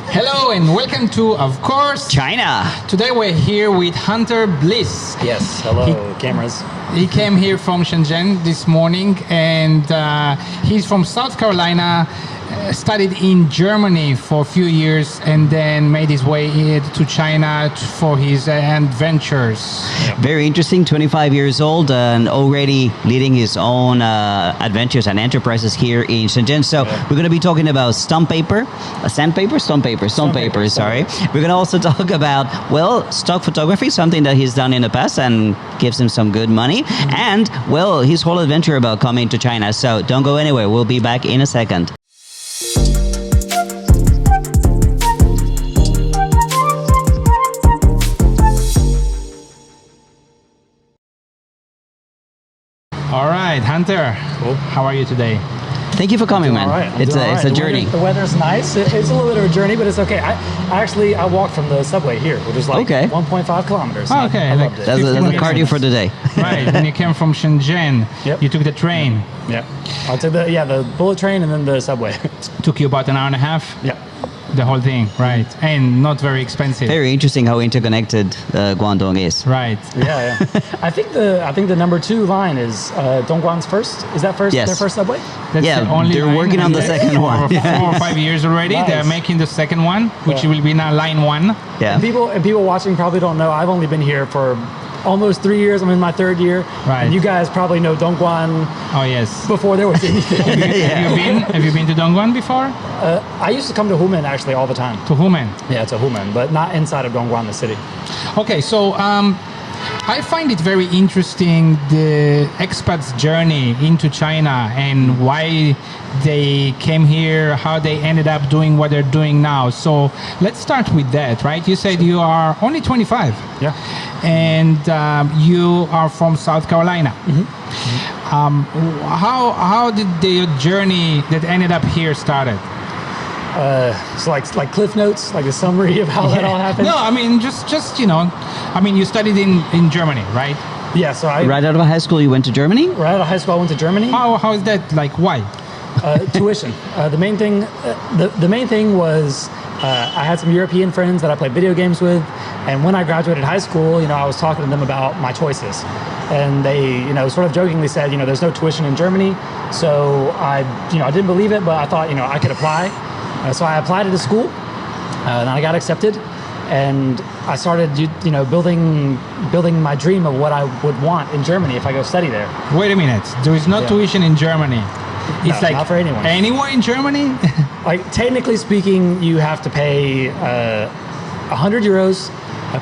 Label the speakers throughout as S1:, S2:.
S1: Hello and welcome to, of course,
S2: China.
S1: Today we're here with Hunter Bliss.
S3: Yes, hello, cameras.
S1: He came here from Shenzhen this morning, and he's from South Carolina, studied in Germany for a few years, and then made his way here to China for his adventures.
S2: Very interesting, 25 years old and already leading his own adventures and enterprises here in Shenzhen. So we're going to be talking about stone paper, stone paper, sorry. We're going to also talk about, well, stock photography, something that he's done in the past and gives him some good money. And, well, his whole adventure about coming to China. So don't go anywhere. We'll be back in a second.
S1: All right, Hunter.
S3: Cool.
S1: How are you today?
S2: Thank you for coming, man.
S3: All right.
S2: It's a journey.
S3: The weather's nice. It's a little bit of a journey, but it's okay. I walked from the subway here, which is like 1.5 kilometers.
S1: Oh, okay.
S3: I loved it.
S2: That's a cardio for the day.
S1: Right. When you came from Shenzhen, you took the train.
S3: Yeah. I took the bullet train and then the subway.
S1: Took you about an hour and a half?
S3: Yeah.
S1: The whole thing, right. And not very expensive.
S2: Very interesting how interconnected Guangdong is.
S1: Right.
S3: Yeah. I think the number 2 line is Dongguan's first. Is that first?
S2: Yes.
S3: Their first subway?
S1: That's
S2: Yeah,
S1: the only
S2: they're
S1: line,
S2: working on the second one.
S1: For 4 or 5 years already.
S3: Nice.
S1: They're making the second one, which will be now line 1.
S2: Yeah.
S3: And people watching probably don't know. I've only been here for almost 3 years. I'm in my 3rd year.
S1: Right.
S3: And you guys probably know Dongguan
S1: Oh, yes.
S3: before there was anything.
S1: Have you been to Dongguan before?
S3: I used to come to Humen actually all the time.
S1: To Humen?
S3: Yeah, to Humen, but not inside of Dongguan, the city.
S1: Okay, so I find it very interesting, the expats' journey into China and why they came here, how they ended up doing what they're doing now. So let's start with that, right? You said you are only 25.
S3: Yeah.
S1: And you are from South Carolina. How did the journey that ended up here started?
S3: So like Cliff Notes, like a summary of how that all happened?
S1: No, I mean, just you studied in Germany, right?
S3: Yeah, so
S2: Right out of high school, you went to Germany?
S3: right out of high school, I went to Germany.
S1: How is that, like, why?
S3: Tuition. The main thing was I had some European friends that I played video games with, and when I graduated high school, I was talking to them about my choices, and they, sort of jokingly said, there's no tuition in Germany, so I didn't believe it, but I thought, I could apply, so I applied at a school, and I got accepted, and I started, building my dream of what I would want in Germany if I go study there.
S1: Wait a minute. There is no tuition in Germany. It's
S3: No,
S1: like
S3: not for anyone.
S1: Anywhere in Germany?
S3: Like, technically speaking, you have to pay 100 euros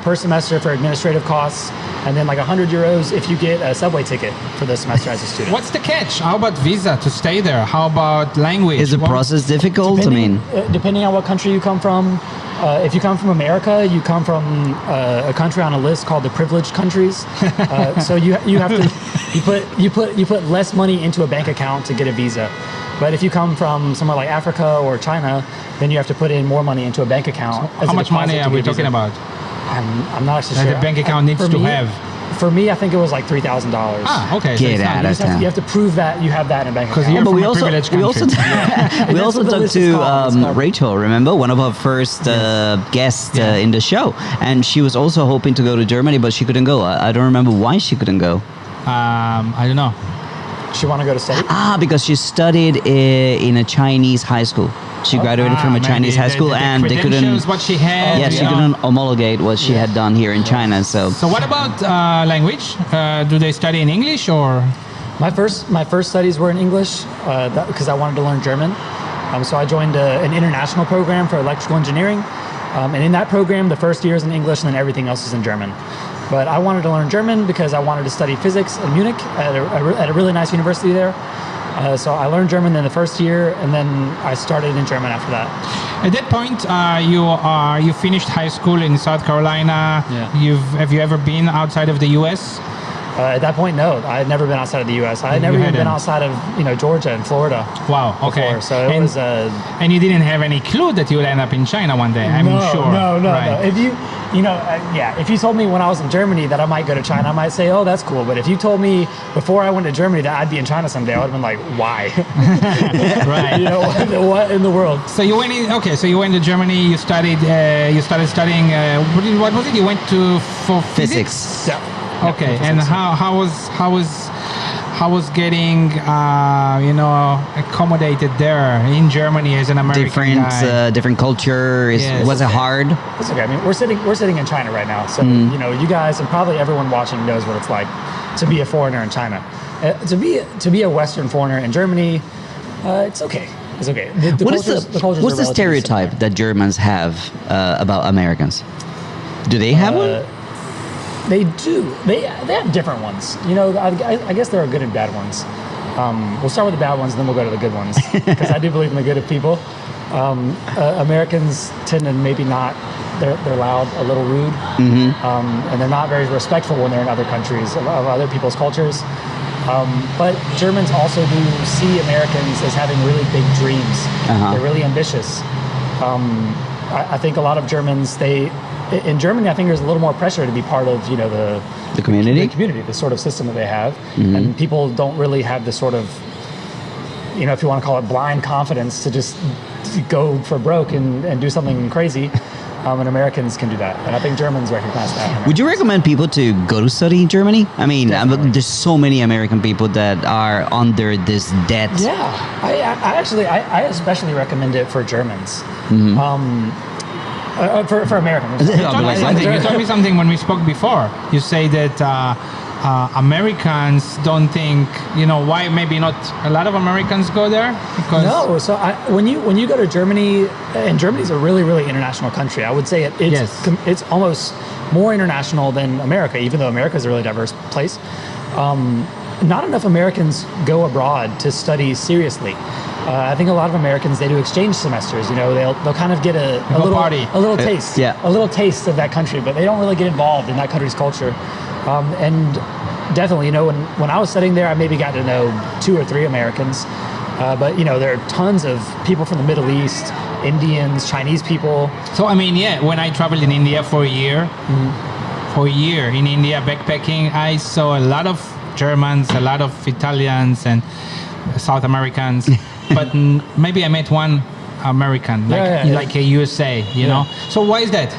S3: per semester for administrative costs, and then like 100 euros if you get a subway ticket for the semester as a student.
S1: What's the catch? How about visa to stay there? How about language?
S2: Is the process difficult?
S3: Depending on what country you come from. If you come from America, you come from a country on a list called the privileged countries. So you have to you put less money into a bank account to get a visa. But if you come from somewhere like Africa or China, then you have to put in more money into a bank account.
S1: How much money are we talking about?
S3: I'm not actually
S1: And
S3: sure.
S1: the bank account needs to have.
S3: For me, I think it was like $3,000.
S1: Ah, okay.
S2: Get
S1: it's not-
S2: out of town.
S3: You have to prove that you have that in a bank
S1: Because
S3: account.
S1: you're
S2: But
S1: from
S2: we
S1: a
S2: also
S1: privileged
S2: we
S1: country.
S2: also we also
S3: what the
S2: talked
S3: list is
S2: to
S3: called. It's called-
S2: Rachel. Remember, one of our first guests in the show, and she was also hoping to go to Germany, but she couldn't go. I don't remember why she couldn't go.
S1: I don't know.
S3: She want to go to study?
S2: Because she studied in a Chinese high school. She graduated from a
S1: maybe
S2: Chinese high school,
S1: the
S2: and they couldn't.
S1: credentials, what she had.
S2: Yeah, she couldn't homologate what she had done here in China. So
S1: So what about language? Do they study in English or?
S3: My first studies were in English because I wanted to learn German. So I joined an international program for electrical engineering. And in that program, the first year is in English and then everything else is in German. But I wanted to learn German because I wanted to study physics in Munich at a really nice university there. So I learned German in the first year, and then I started in German after that.
S1: At that point, you finished high school in South Carolina.
S3: Yeah.
S1: Have you ever been outside of the U.S.?
S3: At that point, no. I had never been outside of the U.S. I had never even been outside of Georgia and Florida.
S1: Wow. Okay.
S3: Before, so it was.
S1: And you didn't have any clue that you would end up in China one day. I'm sure.
S3: No.
S1: Right.
S3: If if you told me when I was in Germany that I might go to China, I might say, oh, that's cool. But if you told me before I went to Germany that I'd be in China someday, I would have been like, why?
S1: Right.
S3: What in the world?
S1: So you went in. Okay. So you went to Germany. You studied. You started studying. What was it? You went to for physics.
S3: Yeah.
S1: Okay. And how was getting accommodated there in Germany as an American guy?
S2: Different culture. Was it hard?
S3: It's okay. I mean, we're sitting in China right now, so you guys and probably everyone watching knows what it's like to be a foreigner in China. To be a Western foreigner in Germany, it's okay. It's okay.
S2: What's the stereotype that Germans have about Americans? Do they have one?
S3: They do. They have different ones. I guess there are good and bad ones. We'll start with the bad ones, and then we'll go to the good ones, because I do believe in the good of people. Americans tend to maybe not. They're loud, a little rude, and they're not very respectful when they're in other countries of other people's cultures. But Germans also do see Americans as having really big dreams. They're really ambitious. I think a lot of Germans, in Germany, I think there's a little more pressure to be part of,
S2: the community,
S3: the sort of system that they have, and people don't really have the sort of, if you want to call it blind confidence to just go for broke and do something crazy. And Americans can do that, and I think Germans recognize that.
S2: Would you recommend people to go to study in Germany? I mean, there's so many American people that are under this debt.
S3: Yeah, I especially recommend it for Germans. For Americans.
S1: You told me something when we spoke before. You say that Americans don't think, why maybe not a lot of Americans go there? Because
S3: no, so when you go to Germany, and Germany's a really, really international country. I would say it's almost more international than America, even though America is a really diverse place. Not enough Americans go abroad to study seriously. I think a lot of Americans, they do exchange semesters. They'll kind of get a little taste, a little taste of that country, but they don't really get involved in that country's culture. And definitely, when I was studying there, I maybe got to know 2 or 3 Americans. But there are tons of people from the Middle East, Indians, Chinese people.
S1: So I mean, when I traveled in India for a year, in India backpacking, I saw a lot of Germans, a lot of Italians, and South Americans. But maybe I met one American, like a USA, you know. So why is that?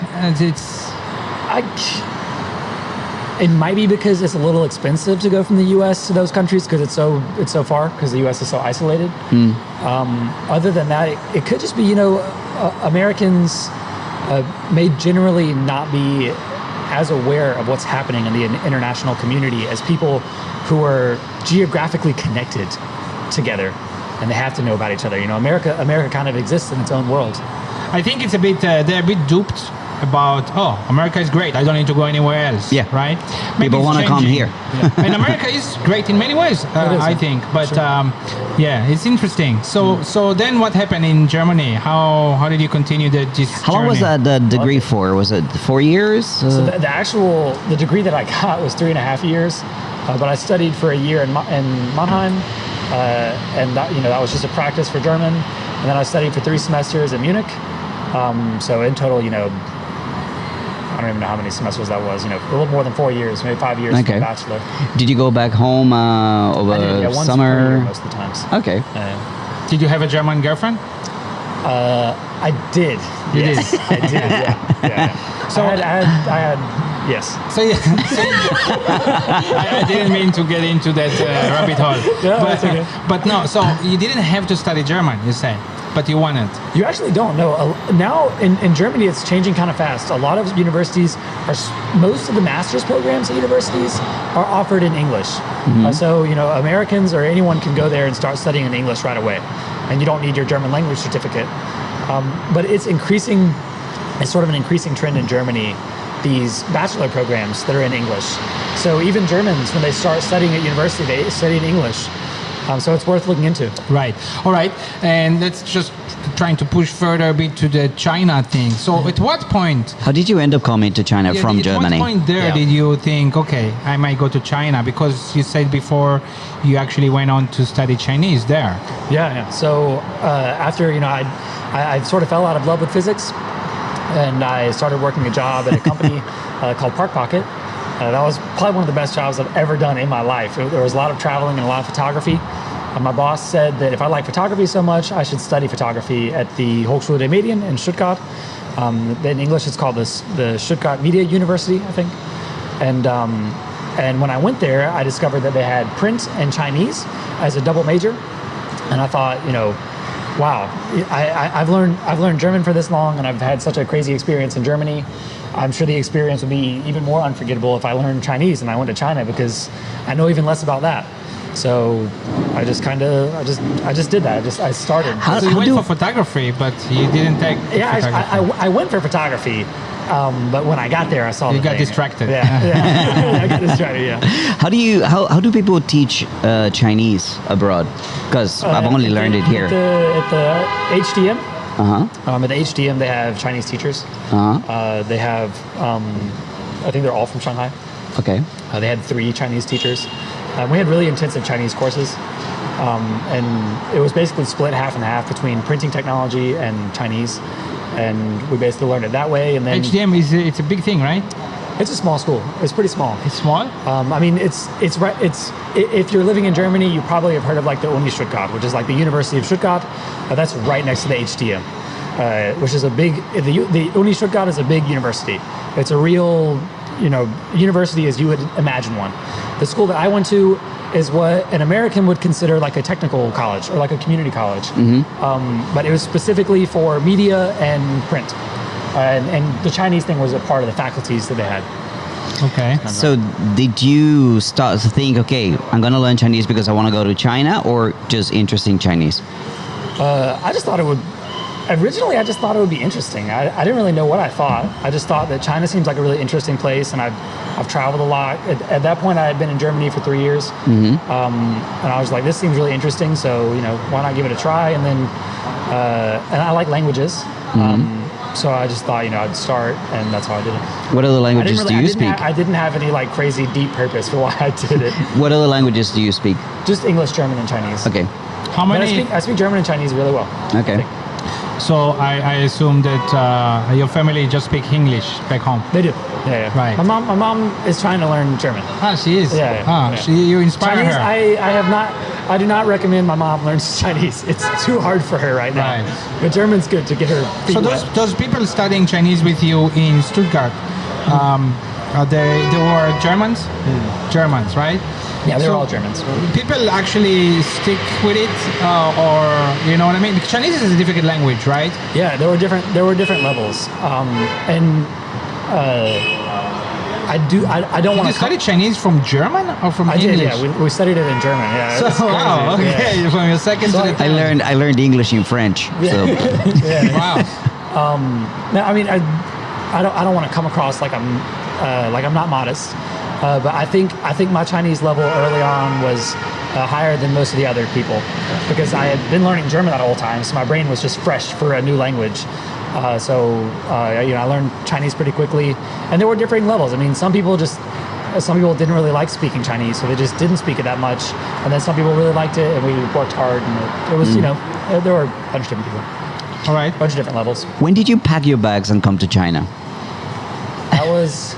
S3: It might be because it's a little expensive to go from the U.S. to those countries because it's so far, because the U.S. is so isolated. Other than that, it could just be Americans may generally not be as aware of what's happening in the international community as people who are geographically connected together, and they have to know about each other. America kind of exists in its own world.
S1: I think it's a bit they're a bit duped about, America is great, I don't need to go anywhere else.
S2: Yeah,
S1: right.
S2: People want to come here.
S1: And America is great in many ways, I think. But it's interesting. So then what happened in Germany? How did you continue this
S2: How long was the degree for? Was it 4 years?
S3: So the degree that I got was 3.5 years, but I studied for a year in Mannheim, and that was just a practice for German. And then I studied for 3 semesters in Munich. So in total, I don't even know how many semesters that was. A little more than 4 years, maybe 5 years for a bachelor.
S2: Did you go back home over
S3: once
S2: summer?
S3: per year most of the times.
S2: Okay.
S1: Did you have a German girlfriend?
S3: I did.
S1: You
S3: did? I did. Yeah. So I had yes.
S1: So I didn't mean to get into that rabbit hole.
S3: Yeah, that's okay.
S1: But no. So you didn't have to study German, you say. But you wanted.
S3: You actually don't know. Now in Germany, it's changing kind of fast. A lot of universities most of the master's programs at universities are offered in English. So Americans or anyone can go there and start studying in English right away, and you don't need your German language certificate. But it's increasing. It's sort of an increasing trend in Germany. These bachelor programs that are in English. So even Germans, when they start studying at university, they study in English. So it's worth looking into.
S1: Right. All right. And let's just trying to push further a bit to the China thing. So at what point?
S2: How did you end up coming to China from Germany?
S1: At what point there did you think, okay, I might go to China? Because you said before you actually went on to study Chinese there.
S3: Yeah. So after, I sort of fell out of love with physics, and I started working a job at a company called Park Pocket. That was probably one of the best jobs I've ever done in my life. There was a lot of traveling and a lot of photography. My boss said that if I like photography so much, I should study photography at the Hochschule der Medien in Stuttgart. In English, it's called the Stuttgart Media University, I think. And when I went there, I discovered that they had print and Chinese as a double major. And I thought, wow, I've learned German for this long, and I've had such a crazy experience in Germany. I'm sure the experience would be even more unforgettable if I learned Chinese and I went to China, because I know even less about that. So I just did that. I started.
S1: So you went for photography, but you didn't take photography.
S3: I went for photography, but when I got there, I saw
S1: you got distracted.
S3: Yeah, I got distracted. Yeah.
S2: How do people teach Chinese abroad? Because I've only learned it here.
S3: At the HDM.
S2: Uh-huh.
S3: At the HDM, they have Chinese teachers.
S2: Uh-huh.
S3: They have, I think they're all from Shanghai.
S2: Okay.
S3: They had 3 Chinese teachers. We had really intensive Chinese courses, and it was basically split half and half between printing technology and Chinese, and we basically learned it that way. And then
S1: HDM it's a big thing, right?
S3: It's a small school. It's pretty small.
S1: It's small.
S3: I mean, it's right. If you're living in Germany, you probably have heard of like the Uni Stuttgart, which is like the University of Stuttgart. That's right next to the HDM, which is a big. The Uni Stuttgart is a big university. It's a real, university as you would imagine one. The school that I went to is what an American would consider like a technical college or like a community college, but it was specifically for media and print. And the Chinese thing was a part of the faculties that they had.
S1: Okay.
S2: So did you start to think, okay, I'm going to learn Chinese because I want to go to China, or just interesting Chinese?
S3: I just thought it would. Originally, I just thought it would be interesting. I didn't really know what I thought. I just thought that China seems like a really interesting place, and I've traveled a lot. At that point, I had been in Germany for 3 years, and I was like, this seems really interesting. So why not give it a try? And then, and I like languages. So I just thought, I'd start, and that's how I did it.
S2: What other languages do you speak?
S3: I didn't have any like crazy deep purpose for why I did it.
S2: What other languages do you speak?
S3: Just English, German, and Chinese.
S2: Okay.
S1: How many?
S3: I speak German and Chinese really well.
S2: Okay.
S1: So I assume that your family just speak English back home.
S3: They do. Yeah.
S1: Right.
S3: My mom is trying to learn German.
S1: She is.
S3: Yeah.
S1: You inspire
S3: Chinese,
S1: her.
S3: I do not recommend my mom learns Chinese. It's too hard for her right now.
S1: Right.
S3: But German's good to get her feet
S1: So
S3: wet.
S1: those people studying Chinese with you in Stuttgart, they were Germans? Germans, right?
S3: Yeah, they're all Germans.
S1: People actually stick with it, or you know what I mean? Because Chinese is a difficult language, right?
S3: Yeah, there were different levels. I don't want
S1: Did you
S3: to
S1: study Chinese from German or from
S3: I
S1: English?
S3: did, yeah. We studied it in German. Yeah.
S1: So,
S3: it's crazy.
S1: wow, okay,
S3: Yeah.
S1: from your second to the third.
S2: I learned English in French. So
S1: Wow.
S3: No, I mean, I don't want to come across like I'm not modest, but I think my Chinese level early on was higher than most of the other people, because I had been learning German that whole time, so my brain was just fresh for a new language. I learned Chinese pretty quickly, and there were differing levels. I mean, some people didn't really like speaking Chinese, so they just didn't speak it that much, and then some people really liked it, and we worked hard, and it was there were a bunch of different people.
S1: All right.
S3: A bunch of different levels.
S2: when did you pack your bags and come to China?
S3: That was.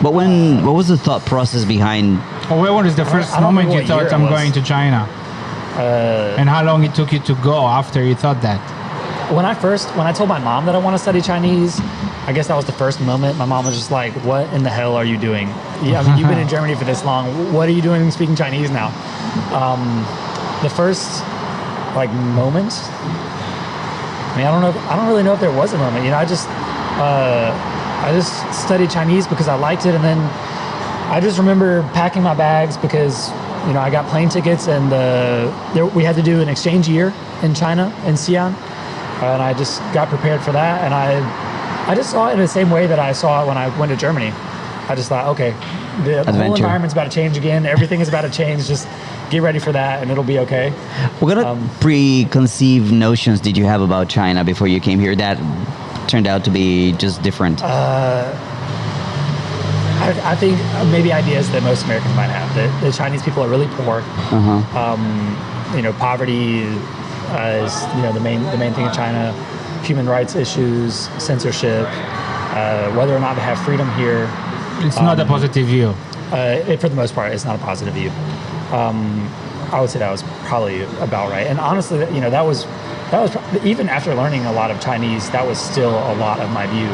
S2: But what was the thought process behind?
S1: Or where was the first
S3: I don't
S1: moment
S3: know
S1: you
S3: what
S1: thought,
S3: year it
S1: I'm
S3: was.
S1: going to China? And how long it took you to go after you thought that?
S3: When I told my mom that I want to study Chinese, I guess that was the first moment. My mom was just like, "What in the hell are you doing? Yeah, I mean, you've been in Germany for this long. What are you doing speaking Chinese now?" The first moment. I mean, I don't really know if there was a moment. I just studied Chinese because I liked it, and then I just remember packing my bags because I got plane tickets, and we had to do an exchange year in China, in Xian. And I just got prepared for that, and I just saw it in the same way that I saw it when I went to Germany. I just thought, okay, the whole
S2: Adventure.
S3: environment's about to change again. Everything is about to change. Just get ready for that, and it'll be okay.
S2: What kind of preconceived notions did you have about China before you came here that turned out to be just different?
S3: I think maybe ideas that most Americans might have. That the Chinese people are really poor. Poverty is the main thing in China. Human rights issues, censorship, whether or not they have freedom here.
S1: It's not a positive view.
S3: For the most part, it's not a positive view. I would say that was probably about right. And honestly, that was even after learning a lot of Chinese, that was still a lot of my view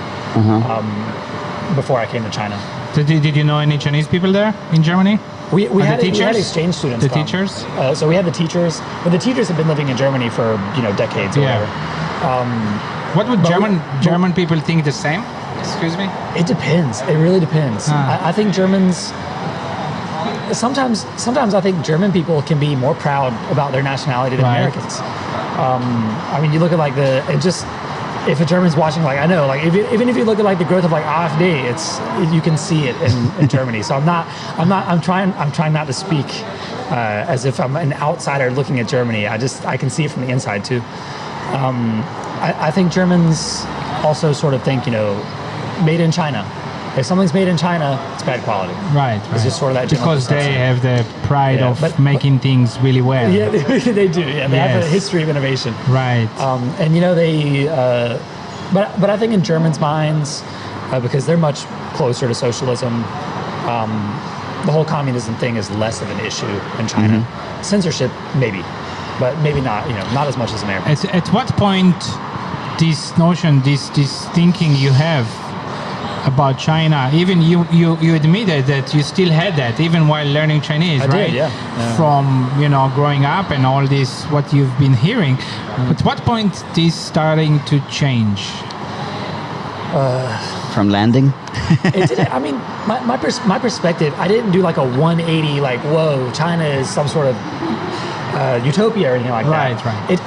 S3: before I came to China.
S1: Did you know any Chinese people there in Germany?
S3: We had
S1: teachers?
S3: exchange students.
S1: The teachers?
S3: So we had the teachers, but the teachers have been living in Germany for decades or whatever.
S1: What would German people think the same? Excuse me?
S3: It depends. It really depends. I think Germans. Sometimes I think German people can be more proud about their nationality than Americans. You look at if a German's watching, I know, even if you look at the growth of AfD, you can see it in Germany. So I'm trying not to speak as if I'm an outsider looking at Germany. I can see it from the inside too. I think Germans also sort of think, made in China. If something's made in China, it's bad quality.
S1: Right.
S3: It's just sort of that general
S1: because they
S3: perception.
S1: have the pride of making things really well.
S3: Yeah, they do. Yeah, they have a history of innovation.
S1: Right.
S3: But I think in Germans' minds, because they're much closer to socialism, the whole communism thing is less of an issue in China. Censorship, maybe, but maybe not. Not as much as America.
S1: At what point this notion, this thinking you have about China, even you admitted that you still had that even while learning Chinese, right?
S3: Did, yeah.
S1: From growing up and all this what you've been hearing. At what point this starting to change?
S2: From landing?
S3: It didn't. My perspective. I didn't do a 180. Whoa, China is some sort of utopia or anything like that.
S1: Right.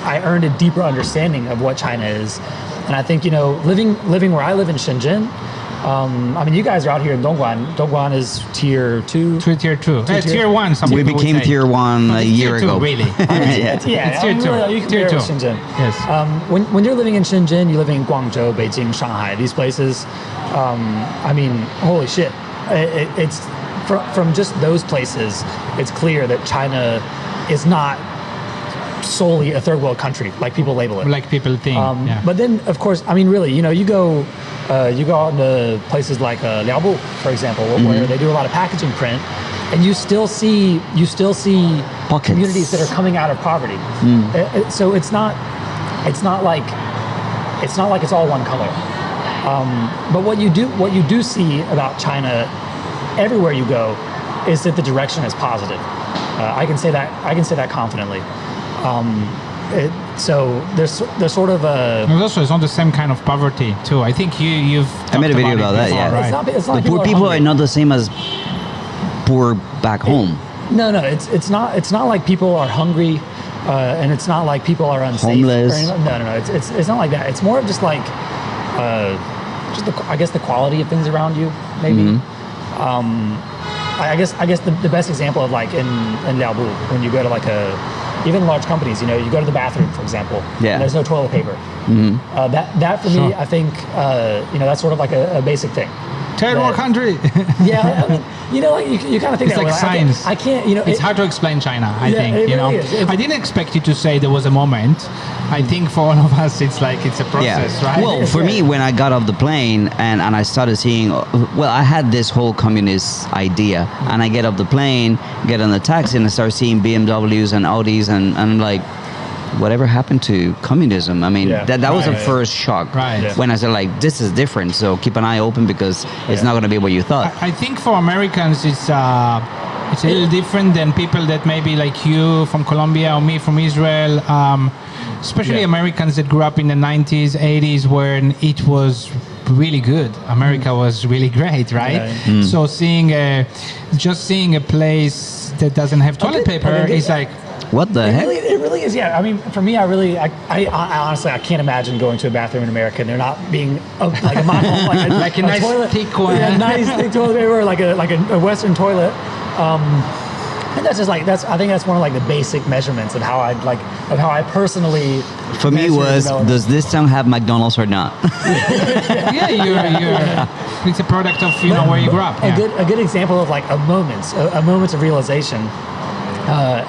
S3: I earned a deeper understanding of what China is. And I think, living where I live in Shenzhen, you guys are out here in Dongguan. Dongguan is tier 2.
S1: Tier 2. Tier 1, some
S2: We
S1: people
S2: became
S1: would say.
S2: tier 1 a year
S1: tier 2,
S2: ago.
S1: really.
S3: Yeah,
S1: It's tier 2.
S3: You can
S1: Tier
S3: compare it
S1: 2.
S3: with Shenzhen.
S1: Yes.
S3: When you're living in Shenzhen, you're living in Guangzhou, Beijing, Shanghai, these places. Holy shit. It's from just those places, it's clear that China is not solely a third world country like people label it.
S1: Like people think.
S3: But then, of course, really, you go out into places like Liaobu, for example, where they do a lot of packaging print, and you still see
S2: Pockets.
S3: communities that are coming out of poverty. So it's not like it's all one color. But what you do see about China everywhere you go is that the direction is positive. I can say that confidently. So there's sort of a.
S1: Also, it's not the same kind of poverty too. I think you've.
S2: I made a video about that.
S1: before,
S2: Yeah,
S1: right?
S3: It's not
S2: the poor people are not the same as poor back home.
S3: No, it's not like people are hungry, and it's not like people are unsafe.
S2: Homeless.
S3: No. It's not like that. It's more of just I guess the quality of things around you, maybe. I guess the best example of in Liaobu, when you go to even large companies, you go to the bathroom, for example.
S2: Yeah.
S3: And there's no toilet paper. That for me, I think that's sort of a basic thing.
S1: Third world country.
S3: Yeah, you kind of think
S1: It's
S3: that
S1: like
S3: way.
S1: science.
S3: I can't.
S1: It's hard to explain China. I think
S3: it really is.
S2: Mm-hmm.
S1: I didn't expect you to say there was a moment. I think for all of us, it's a process, right?
S2: Well, for me, when I got off the plane and I started seeing, I had this whole communist idea, and I get off the plane, get on the taxi, and I start seeing BMWs and Audis, and I'm like, whatever happened to communism? That was the first shock.
S1: Right. Yeah.
S2: When I said, this is different, so keep an eye open because it's not going to be what you thought.
S1: I think for Americans, it's a little different than people that maybe like you from Colombia or me from Israel. Especially Americans that grew up in the 90s, 80s, when it was really good. America was really great, right? So seeing a place that doesn't have toilet paper is like,
S2: What the heck?
S3: It really is. Yeah. I mean, for me, I honestly, I can't imagine going to a bathroom in America and there not being like a model,
S1: like a nice
S3: toilet,
S1: thick one.
S3: yeah, nice thick toilet paper, like a Western toilet. And that's just like I think that's one of like the basic measurements of how I personally.
S2: For me was, does this town have McDonald's or not?
S1: Yeah, you're it's a product of where you grew up. Yeah.
S3: A good example of like a moment of realization.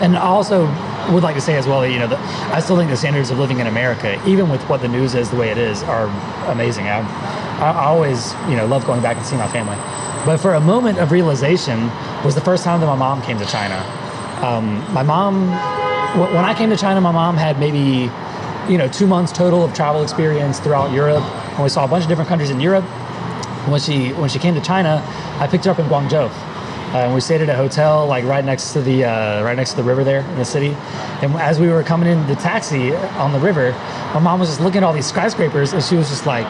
S3: And I also would like to say as well that I still think the standards of living in America, even with what the news is the way it is, are amazing. I always love going back and seeing my family. But for a moment of realization was the first time that my mom came to China. My mom, when I came to China, my mom had maybe 2 months total of travel experience throughout Europe, and we saw a bunch of different countries in Europe. When she came to China, I picked her up in Guangzhou. And we stayed at a hotel like right next to the river there in the city. And as we were coming in the taxi on the river, my mom was just looking at all these skyscrapers, and she was just like,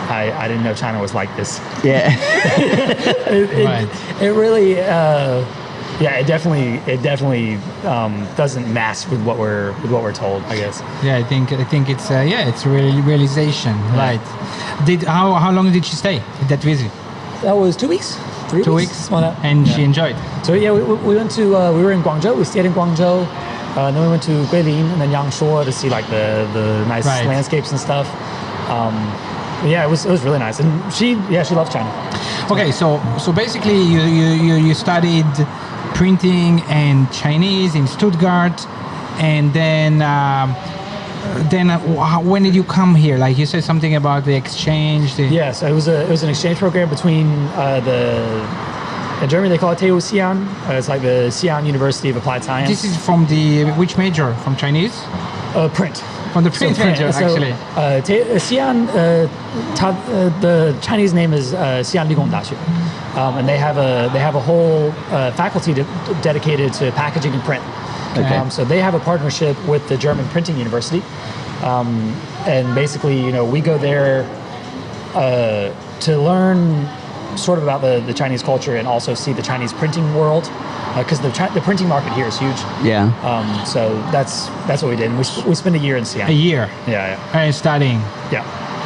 S3: I didn't know China was like this.
S2: Yeah.
S3: It really, it definitely doesn't match with what we're told, I guess.
S1: Yeah, I think it's it's really realization, right? How long did she stay at that visit?
S3: That was 2 weeks.
S1: 2 weeks, and she enjoyed.
S3: So yeah, we went to we were in Guangzhou. We stayed in Guangzhou. Then we went to Guilin and then Yangshuo to see like the nice landscapes and stuff. Yeah, it was really nice, and she loves China.
S1: Okay, so basically you studied printing and Chinese in Stuttgart, and then when did you come here? Like you said something about the exchange.
S3: Yeah, so it was an exchange program between in Germany they call it TU Xian. It's like the Xian University of Applied Science.
S1: This is from which major? From Chinese?
S3: Print.
S1: From the print major, actually.
S3: Xian, the Chinese name is Xian Ligong Daxue, and they have a whole faculty dedicated to packaging and print.
S2: Okay.
S3: So they have a partnership with the German Printing University, and basically, we go there to learn sort of about the Chinese culture and also see the Chinese printing world, because the printing market here is huge.
S2: Yeah.
S3: So that's what we did. We spent a year in Xian.
S1: A year.
S3: Yeah.
S1: And studying.
S3: Yeah.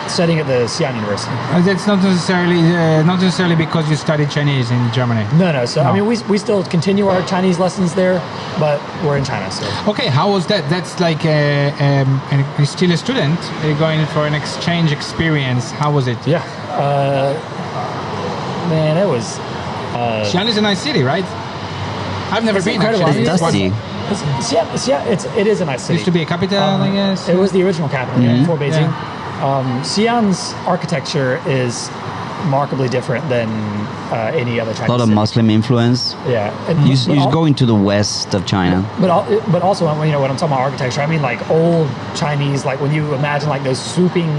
S3: Studying at the Xian University.
S1: That's not necessarily because you studied Chinese in Germany.
S3: No. So I mean, we still continue our Chinese lessons there, but we're in China still.
S1: Okay, how was that? That's like you're still a student. You're going for an exchange experience. How was it?
S3: Yeah. Man, it was.
S1: Xi'an is a nice city, right? I've never been.
S3: Incredible.
S1: Actually.
S2: It's dusty.
S3: It is a nice city.
S1: It used to be a capital, I guess.
S3: It was the original capital before Beijing. Xi'an's architecture is remarkably different than any other Chinese
S2: A lot of
S3: city.
S2: Muslim influence.
S3: Yeah. And
S2: You go into the west of China.
S3: But also, when I'm talking about architecture, I mean like old Chinese, like when you imagine like those swooping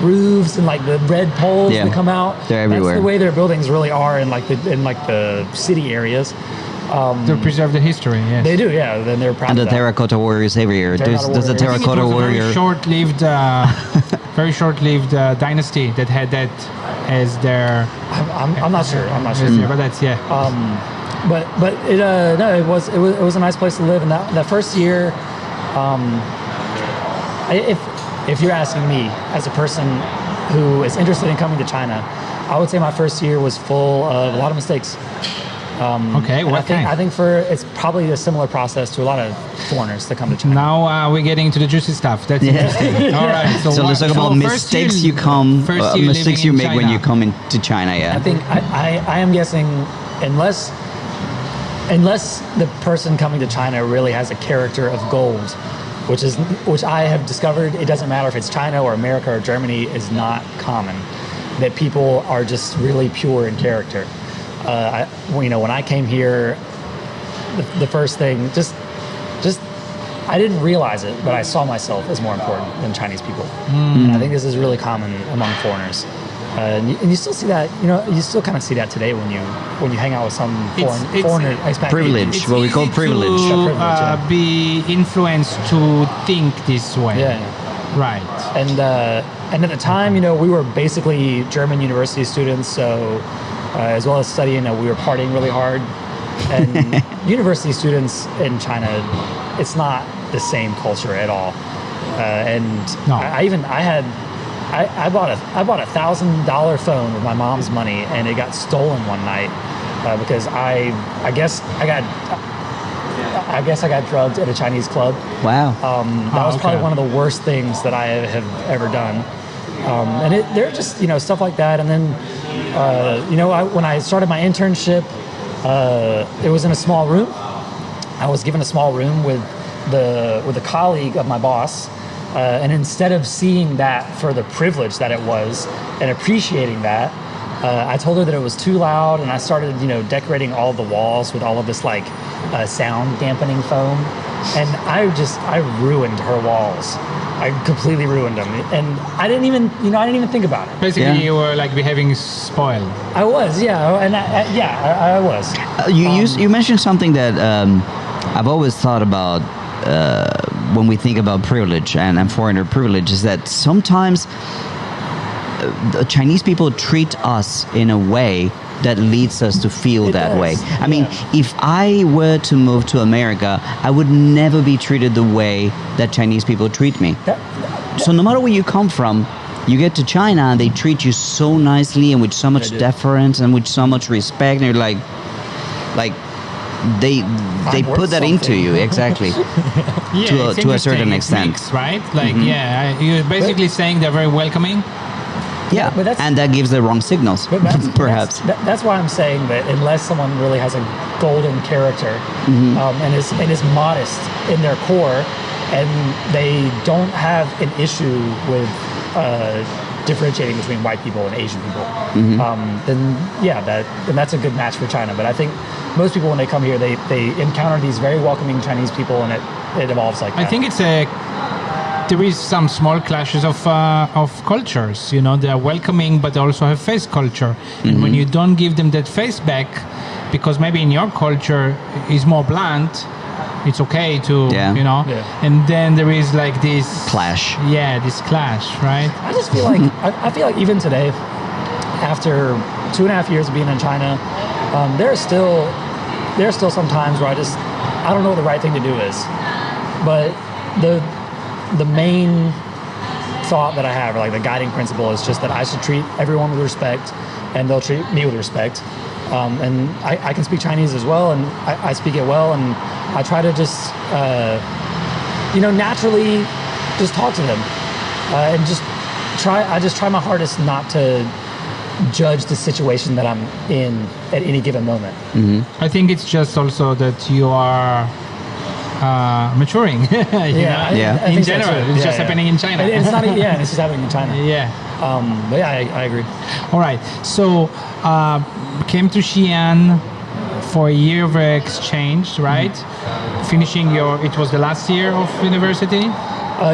S3: roofs and like the red poles that come out.
S2: They're everywhere.
S3: That's the way their buildings really are in the city areas.
S1: To preserve the history, yes.
S3: They do, yeah. Then they're proud
S2: And
S3: of
S2: the
S3: that.
S2: terracotta warriors everywhere. There's a terracotta warrior.
S1: Very short-lived dynasty that had that as their.
S3: I'm not sure.
S1: But that's
S3: But it was a nice place to live, and that first year, if you're asking me as a person who is interested in coming to China, I would say my first year was full of a lot of mistakes.
S1: Okay, what kind?
S3: I think it's probably a similar process to a lot of foreigners that come to China.
S1: Now we're getting to the juicy stuff. That's interesting. All right.
S2: So let's talk about mistakes mistakes you make when you come into China. Yeah.
S3: I think I am guessing unless the person coming to China really has a character of gold, which I have discovered, it doesn't matter if it's China or America or Germany, is not common. That people are just really pure in character. When I came here, the first thing, just I didn't realize it, but I saw myself as more important than Chinese people. And I think this is really common among foreigners. And you still see that, you still kind of see that today when you hang out with some foreigner expat.
S2: Privilege, what we call privilege.
S1: To be influenced to think this way.
S3: Yeah.
S1: Right.
S3: And at the time, we were basically German university students, so as well as studying, we were partying really hard. And university students in China, it's not the same culture at all. And
S1: No.
S3: I bought a $1,000 phone with my mom's money, and it got stolen one night because I guess I got drugged at a Chinese club.
S2: Wow.
S3: That was probably
S1: okay.
S3: one of the worst things that I have ever done. And there are just stuff like that. And then when I started my internship, it was in a small room. I was given a small room with a colleague of my boss. And instead of seeing that for the privilege that it was and appreciating that, I told her that it was too loud, and I started, decorating all the walls with all of this like sound dampening foam, and I ruined her walls. I completely ruined them, and I didn't even think about it.
S1: Basically,
S2: Yeah.
S1: you were like behaving spoiled.
S3: I was, yeah, and I was.
S2: You mentioned something that I've always thought about when we think about privilege and foreigner privilege, is that sometimes the Chinese people treat us in a way that leads us to feel
S3: It
S2: that
S3: does,
S2: way. I mean,
S3: yeah.
S2: if I were to move to America, I would never be treated the way that Chinese people treat me. So no matter where you come from, you get to China and they treat you so nicely and with so much
S3: They do.
S2: deference and with so much respect, and you're like they
S3: worth
S2: put that into
S3: something.
S2: you, exactly.
S1: Yeah,
S2: To a-
S1: it's
S2: to a certain
S1: interesting. It's
S2: extent.
S1: mixed, right? Like, you're basically saying they're very welcoming.
S2: Yeah,
S3: but that's-
S2: and that gives the wrong signals,
S3: But
S2: perhaps.
S3: that's why I'm saying that unless someone really has a golden character and is modest in their core, and they don't have an issue with differentiating between white people and Asian people, then that's a good match for China. But I think most people, when they come here, they encounter these very welcoming Chinese people, and it evolves like that.
S1: I think there is some small clashes of cultures. They are welcoming, but they also have face culture. And when you don't give them that face back, because maybe in your culture is more blunt, it's okay to,
S2: Yeah.
S3: Yeah.
S1: And then there is like this
S2: Clash.
S1: Yeah, this clash, right?
S3: I just feel like I feel like even today, after 2.5 years of being in China, there are still some times where I don't know what the right thing to do is. But the main thought that I have, or like the guiding principle, is just that I should treat everyone with respect, and they'll treat me with respect. And I can speak Chinese as well, and I speak it well, and I try to just naturally just talk to them, and I just try my hardest not to judge the situation that I'm in at any given moment.
S1: I think it's just also that you are maturing. you know?
S2: Yeah.
S3: I
S1: In
S3: think so
S1: general,
S3: too.
S1: it's just happening in China.
S3: It's not. It's just happening in China.
S1: Yeah.
S3: But yeah, I agree.
S1: All right. So, came to Xian for a year of exchange, right? Finishing it was the last year of university,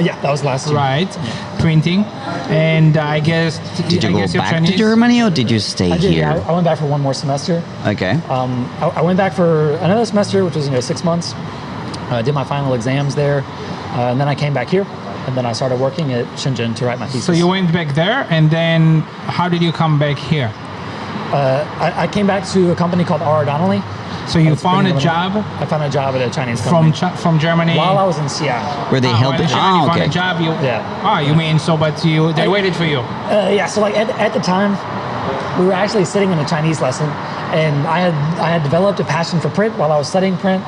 S3: Yeah, that was last year.
S1: right? Printing. And I guess...
S2: Did you
S1: I
S2: go
S1: guess you're
S2: back to
S1: Chinese?
S2: Germany or did you stay
S3: I did.
S2: here?
S3: Yeah, I went back for one more semester.
S2: Okay.
S3: I went back for another semester, which was 6 months. I did my final exams there, and then I came back here, and then I started working at Shenzhen to write my thesis.
S1: So you went back there, and then how did you come back here?
S3: I came back to a company called R. Donnelly.
S1: So you
S3: It's
S1: found a
S3: pretty
S1: job
S3: I found a job at a Chinese company
S1: from Germany?
S3: while I was in Xian.
S2: Where they helped
S1: When
S2: you?
S1: you found
S2: Okay.
S1: a job,
S3: Yeah.
S1: you mean so? But they waited for you.
S3: Yeah, so like at the time, we were actually sitting in a Chinese lesson, and I had developed a passion for print while I was studying print,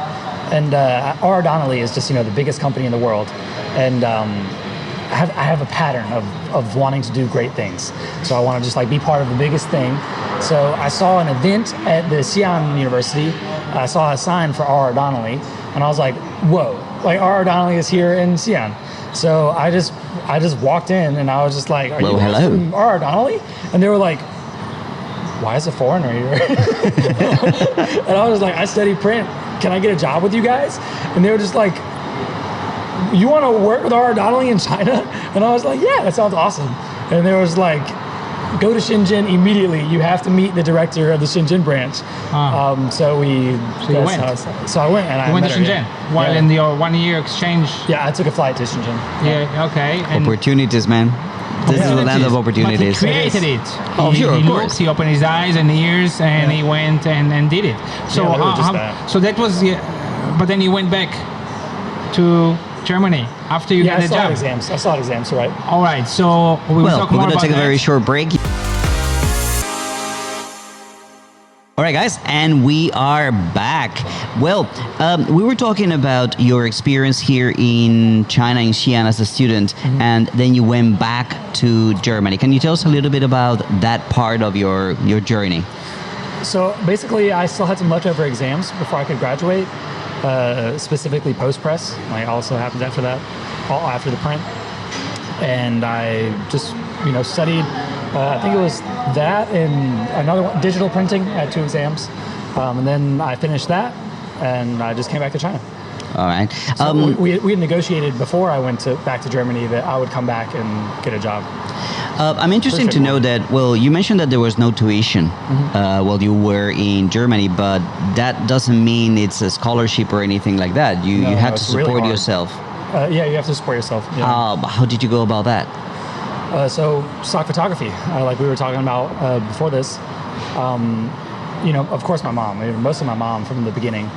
S3: and R. Donnelly is just the biggest company in the world, and I have a pattern of wanting to do great things, so I want to just like be part of the biggest thing. So I saw an event at the Xian University. I saw a sign for R. Donnelly, and I was like, whoa, like R. Donnelly is here in Xian. So I just walked in, and I was just like, are
S2: Well,
S3: you guys
S2: hello.
S3: from R. Donnelly? And they were like, why is a foreigner here? And I was like, I study print. Can I get a job with you guys? And they were just like, you want to work with R. Donnelly in China? And I was like, yeah, that sounds awesome. And they was like, go to Shenzhen immediately. You have to meet the director of the Shenzhen branch. So
S1: you went.
S3: So I went, and I
S1: You went
S3: met
S1: to
S3: her,
S1: Shenzhen
S3: yeah.
S1: while
S3: Yeah.
S1: in your 1 year exchange.
S3: Yeah, I took a flight to Shenzhen.
S1: Yeah. Okay. And
S2: Opportunities, man. This is the land of opportunities.
S1: But he created it.
S2: Oh, sure, of
S1: he
S2: course.
S1: looked, he opened his eyes and ears, and he went and did it. So,
S3: Yeah, literally just that.
S1: so that was, but then you went back to Germany after you
S3: Yeah,
S1: got the job.
S3: I still had exams, right?
S1: All right, so we will
S2: Well,
S1: talk
S2: we're
S1: more
S2: going to
S1: about
S2: take a
S1: that.
S2: very short break. All right, guys, and we are back. Well, we were talking about your experience here in China, in Xian, as a student, and then you went back to Germany. Can you tell us a little bit about that part of your journey?
S3: So basically, I still had some leftover exams before I could graduate, specifically post-press. Like also happens after that, all after the print. And I just, studied, I think it was that and another one, digital printing. I had 2 exams. And then I finished that, and I just came back to China.
S2: All right.
S3: So we had negotiated before I went back to Germany that I would come back and get a job.
S2: I'm interested to know that, well, you mentioned that there was no tuition while you were in Germany, but that doesn't mean it's a scholarship or anything like that. You had to
S3: it's really
S2: support
S3: hard.
S2: yourself.
S3: Yeah, you have to support yourself. Yeah.
S2: How did you go about that?
S3: So stock photography, like we were talking about before this, of course my mom, most of my mom from the beginning.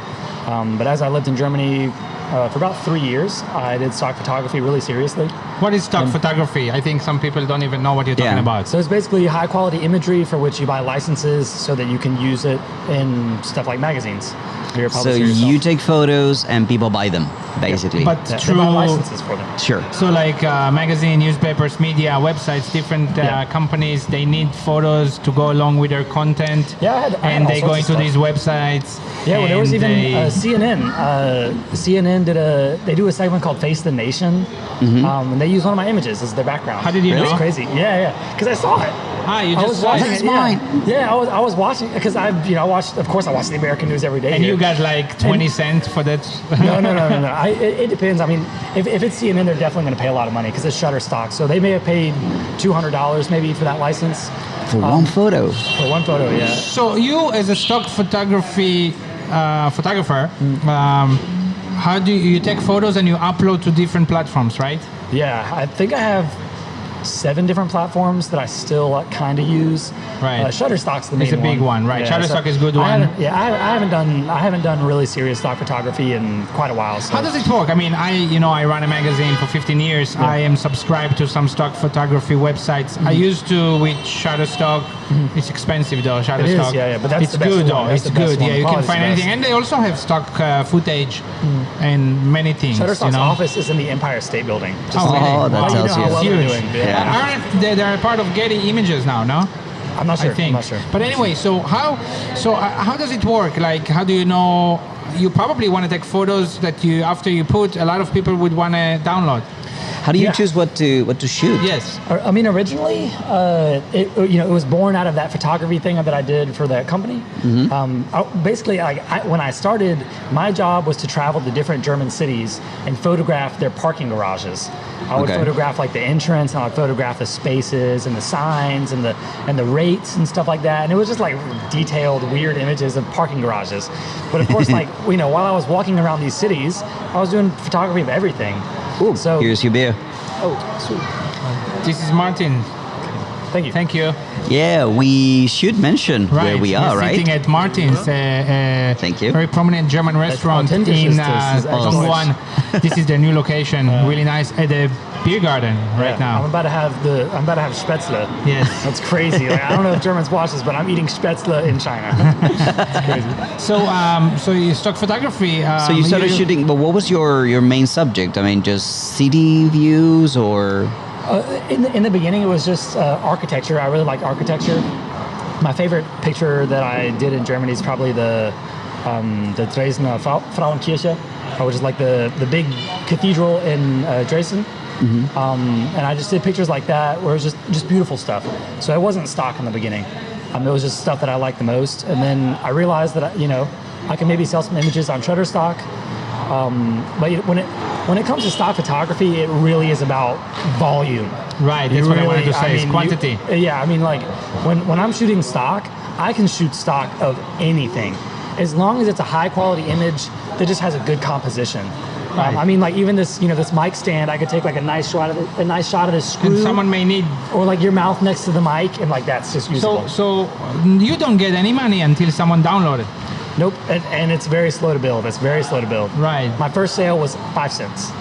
S3: But as I lived in Germany for about 3 years, I did stock photography really seriously.
S1: What is stock photography? I think some people don't even know what you're talking about.
S3: So it's basically high quality imagery for which you buy licenses so that you can use it in stuff like magazines. You're a
S2: So
S3: publisher yourself.
S2: you take photos and people buy them, basically.
S1: But
S3: They
S1: through
S3: buy licenses for them.
S2: Sure.
S1: So like magazine, newspapers, media, websites, different companies, they need photos to go along with their content.
S3: Yeah, I had
S1: and
S3: all
S1: they
S3: sorts
S1: go
S3: of
S1: into
S3: stuff.
S1: these websites.
S3: Yeah, well, there was
S1: and
S3: even
S1: they-
S3: CNN. CNN they do a segment called Face the Nation, and they use one of my images as their background.
S1: How did you
S3: It's
S1: know?
S3: crazy. Yeah, because I saw it.
S1: you
S3: I
S1: just
S3: was
S1: saw
S3: watching
S1: it.
S3: it. Yeah, yeah. I was watching because I watched. Of course, I watch the American news every day.
S1: And
S3: here.
S1: you got like 20 cents for that.
S3: No. It depends. I mean, if it's CNN, they're definitely going to pay a lot of money because it's Shutterstock. So they may have paid $200 maybe for that license
S2: For one photo.
S3: for one photo. Yeah.
S1: So you, as a stock photography photographer, how do you take photos and you upload to different platforms, right?
S3: Yeah, I think I have 7 different platforms that I still kind of use.
S1: Right.
S3: Shutterstock's the main
S1: It's a big one, right? Shutterstock is a good one.
S3: I haven't done really serious stock photography in quite a while. So.
S1: How does it work? I mean, I run a magazine for 15 years. I am subscribed to some stock photography websites. I used to with Shutterstock. It's expensive though, Shutterstock.
S3: It is, yeah, but that's
S1: it's
S3: the best
S1: good
S3: one.
S1: though.
S3: That's
S1: It's
S3: the best
S1: good.
S3: one.
S1: Yeah, you can
S3: Quality's
S1: find
S3: the best.
S1: anything, and they also have stock footage and many things.
S3: Shutterstock's office is in the Empire State Building. Just
S1: Oh,
S3: so
S1: really?
S2: Oh, that
S3: you know
S2: tells
S3: how
S2: you.
S3: well they're
S1: Huge.
S3: doing.
S2: Yeah.
S1: Aren't they're a part of Getty Images now, no?
S3: I'm not sure.
S1: I think.
S3: I'm not sure.
S1: But anyway, so how does it work? Like, how do you know? You probably want to take photos that after you put, a lot of people would want to download.
S2: How do you
S3: Yeah.
S2: choose what to shoot?
S1: Yes.
S3: I mean, originally, it was born out of that photography thing that I did for that company. Basically, when I started, my job was to travel to different German cities and photograph their parking garages. I would
S2: Okay.
S3: photograph like the entrance, and I would photograph the spaces and the signs and the rates and stuff like that. And it was just like detailed, weird images of parking garages. But of course, while I was walking around these cities, I was doing photography of everything.
S2: Ooh,
S3: So-
S2: here's your beer.
S3: Oh, sweet.
S1: This is Martin.
S3: Thank you.
S1: Thank you.
S2: Yeah, we should mention where we are,
S1: We're
S2: right?
S1: sitting at Martin's,
S2: Thank you.
S1: very prominent German restaurant
S3: authentic
S1: in
S3: is this,
S1: Dongguan. This is their new location, really nice, at the beer garden right
S3: Yeah, I'm
S1: now.
S3: about to have Spätzle.
S1: Yes.
S3: That's crazy. Like, I don't know if Germans watch this, but I'm eating Spätzle in China. It's crazy.
S1: So you stock photography.
S2: So you started shooting, but what was your main subject? I mean, just city views or?
S3: In the beginning, it was just architecture. I really like architecture. My favorite picture that I did in Germany is probably the Dresdner Frauenkirche, which is like the big cathedral in Dresden. And I just did pictures like that where it was just beautiful stuff. So it wasn't stock in the beginning. It was just stuff that I liked the most. And then I realized that I can maybe sell some images on Shutterstock. But when it comes to stock photography, it really is about volume.
S1: Right, that's what I wanted to say, is quantity.
S3: When I'm shooting stock, I can shoot stock of anything, as long as it's a high quality image that just has a good composition.
S1: Right.
S3: I mean, like even this, this mic stand, I could take like a nice shot of this screw,
S1: And someone may need.
S3: or like your mouth next to the mic, and like that's just usable.
S1: So you don't get any money until someone download it.
S3: Nope, and it's very slow to build. It's very slow to build.
S1: Right.
S3: My first sale was 5 cents.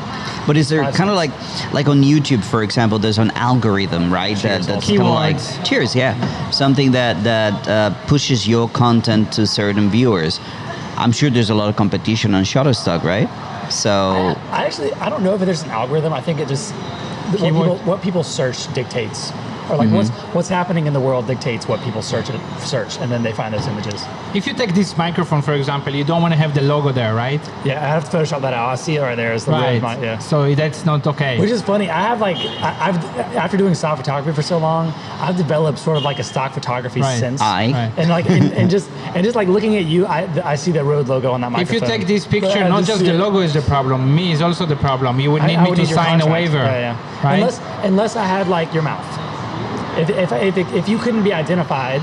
S2: But is there kind of like on YouTube, for example, there's an algorithm, right? That's kind of like
S3: Keywords.
S2: cheers, yeah, something that pushes your content to certain viewers. I'm sure there's a lot of competition on Shutterstock, right? So
S3: I don't know if there's an algorithm. I think it just what people search dictates, or like what's happening in the world dictates what people search, and then they find those images.
S1: If you take this microphone, for example, you don't want to have the logo there, right?
S3: Yeah, I have to Photoshop that out. I see it right there. It's the
S1: Right.
S3: red, yeah.
S1: So that's not okay.
S3: Which is funny. I have I've after doing stock photography for so long, I've developed sort of like a stock photography
S1: Right.
S3: sense.
S1: Right.
S3: And like and just like looking at you, I see the Rode logo on that
S1: If
S3: microphone.
S1: you take this picture,
S3: But I
S1: not just
S3: see
S1: the
S3: it.
S1: logo is the problem. Me is also the problem. You would need
S3: I
S1: me
S3: would
S1: to
S3: need your
S1: sign a
S3: contract.
S1: waiver,
S3: Yeah.
S1: right?
S3: Unless I had like your mouth. If you couldn't be identified,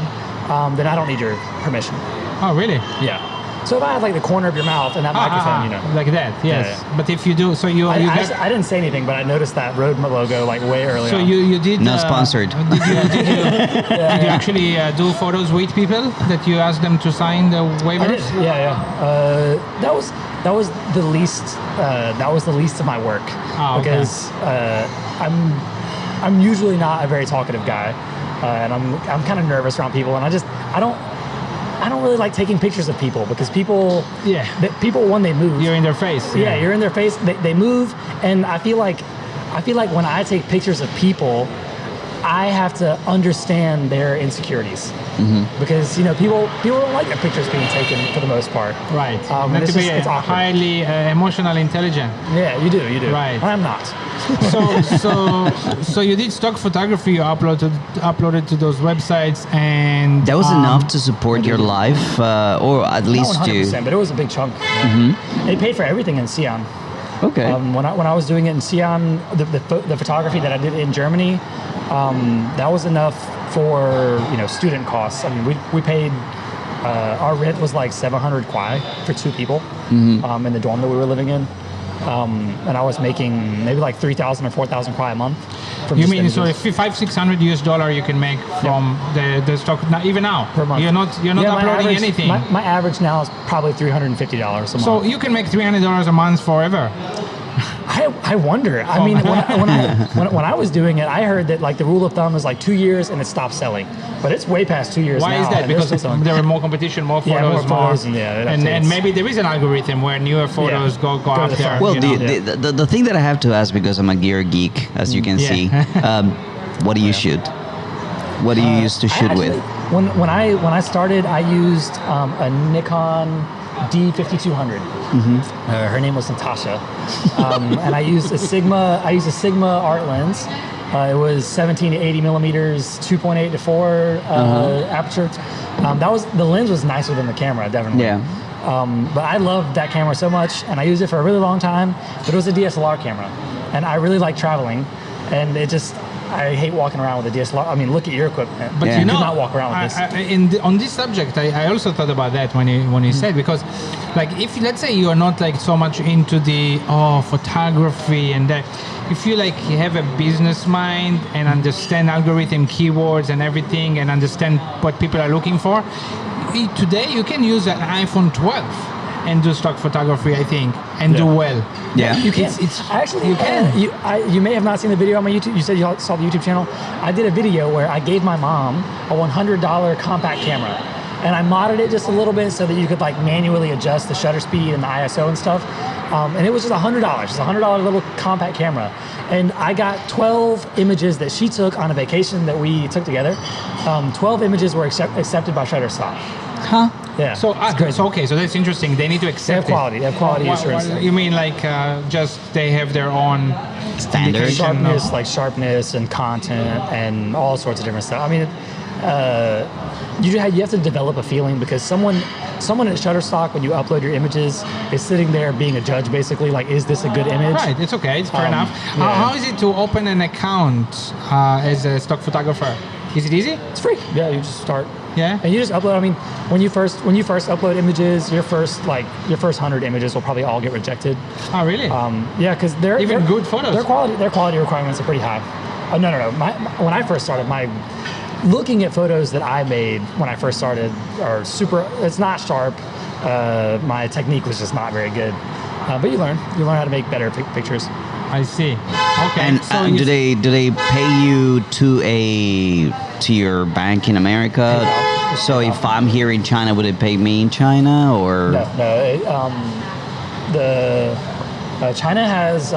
S3: then I don't need your permission.
S1: Oh, really?
S3: Yeah. So if I had like the corner of your mouth and that microphone,
S1: like that. Yes.
S3: Yeah.
S1: But if you do, so you got.
S3: I didn't say anything, but I noticed that Rode logo like way earlier.
S1: So
S3: on.
S1: you did.
S2: not sponsored.
S1: Did you actually do photos with people that you asked them to sign the waivers?
S3: I did. Yeah. That was the least. That was the least of my work
S1: Oh, okay.
S3: because I'm usually not a very talkative guy, and I'm kind of nervous around people, and I don't really like taking pictures of people because people when they move,
S1: You're in their face.
S3: yeah, you're in their face. They move, and I feel like when I take pictures of people, I have to understand their insecurities because people don't like their pictures being taken for the most part.
S1: Right.
S3: And
S1: Meant
S3: it's
S1: to be
S3: just- it's awkward.
S1: highly emotional intelligent.
S3: Yeah, you do.
S1: Right.
S3: I'm not.
S1: So you did stock photography. You uploaded to those websites, and
S2: that was enough to support your life, or at
S3: Not
S2: least
S3: 100%, but it was a big chunk. Yeah. They paid for everything in Xian.
S2: Okay.
S3: When I was doing it in Xian, the photography that I did in Germany, that was enough for student costs. I mean, we paid. Our rent was like 700 kwai for 2 people in the dorm that we were living in, and I was making maybe like 3,000 or 4,000 kwai a month. From
S1: you
S3: just
S1: mean so
S3: images.
S1: if $500-600 you can make from the stock even now?
S3: Per month.
S1: You're not
S3: Yeah, my
S1: uploading
S3: average-
S1: anything.
S3: My average now is probably $350 a month.
S1: So you can make $300 a month forever.
S3: I wonder. I mean, when I was doing it, I heard that like the rule of thumb is like 2 years and it stops selling. But it's way past 2 years
S1: Why
S3: now.
S1: is that?
S3: and they're
S1: Because
S3: still selling.
S1: there are more competition, more
S3: Yeah,
S1: photos,
S3: more photos, and yeah, it
S1: and
S3: updates.
S1: maybe there is an algorithm where newer photos go
S3: Go
S1: up
S3: to the
S1: there.
S3: front.
S2: Well,
S1: you know?
S2: the thing that I have to ask, because I'm a gear geek, as you can
S1: Yeah.
S2: see, what do you shoot? What do you use to shoot with?
S3: When I started, I used a Nikon D5200. Her name was Natasha, and I used a Sigma art lens. It was 17 to 80 millimeters, 2.8 to 4 aperture. The lens was nicer than the camera, definitely.
S2: Yeah.
S3: But I loved that camera so much, and I used it for a really long time. But it was a DSLR camera, and I really like traveling, and I hate walking around with a DSLR. I mean, look at your equipment.
S1: But
S2: Yeah.
S1: you know,
S3: could not walk around with this.
S1: On this subject, I also thought about that when you said, because, like, if let's say you are not like so much into the photography and that, if you like have a business mind and understand algorithm, keywords, and everything, and understand what people are looking for, today you can use an iPhone 12 and do stock photography, I think, and do well.
S2: Yeah.
S3: You can.
S1: It's
S3: Actually,
S1: you can.
S3: You may have not seen the video on my YouTube. You said you saw the YouTube channel. I did a video where I gave my mom a $100 compact camera, and I modded it just a little bit so that you could like manually adjust the shutter speed and the ISO and stuff. And it was just $100. Just a $100 little compact camera, and I got 12 images that she took on a vacation that we took together. 12 images were accepted by Shutterstock.
S2: Huh?
S3: Yeah.
S1: So okay, so that's interesting. They need to accept
S3: They have quality assurance.
S1: You mean like just they have their own
S2: Standard.
S3: Sharpness and content and all sorts of different stuff. I mean, you have to develop a feeling, because someone at Shutterstock, when you upload your images, is sitting there being a judge, basically, like, is this a good image?
S1: Right, it's okay, it's fair enough.
S3: yeah.
S1: How is it to open an account as a stock photographer? Is it easy?
S3: It's free. Yeah, you just start
S1: Yeah.
S3: And you just upload. I mean, when you first upload images, your first 100 images will probably all get rejected.
S1: Oh, really?
S3: Yeah, because they're
S1: Even good photos.
S3: Their quality requirements are pretty high. No. When I first started, looking at photos that I made when I first started are super. It's not sharp. My technique was just not very good. But you learn how to make better pictures.
S1: I see. Okay.
S2: And
S1: so
S2: do they pay you to your bank in America?
S3: PayPal.
S2: So if I'm here in China, would it pay me in China or?
S3: No. China has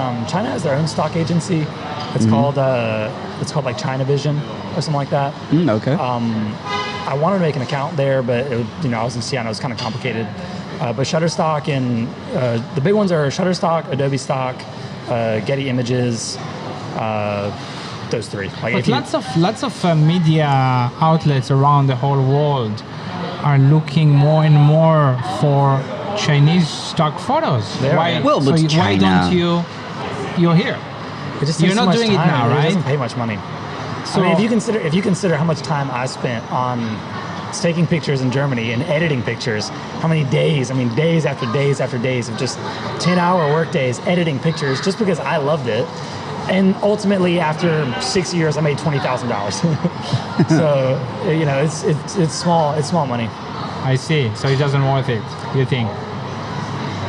S3: their own stock agency. It's called like China Vision or something like that.
S2: Okay.
S3: I wanted to make an account there, but I was in Xian. It was kind of complicated. But Shutterstock and the big ones are Shutterstock, Adobe Stock, Getty Images. Those three.
S1: But lots of media outlets around the whole world are looking more and more for Chinese stock photos. Why?
S2: Well, but
S1: why don't you're here?
S3: It just
S1: You're
S3: takes
S1: not
S3: so much
S1: doing it
S3: time.
S1: now,
S3: It
S1: right?
S3: doesn't pay much money.
S1: So
S3: I mean, if you consider how much time I spent on taking pictures in Germany and editing pictures, how many days? I mean, days after days after days of just 10-hour work days editing pictures just because I loved it. And ultimately, after 6 years, I made $20,000. So it's small money.
S1: I see. So it doesn't worth it, you think?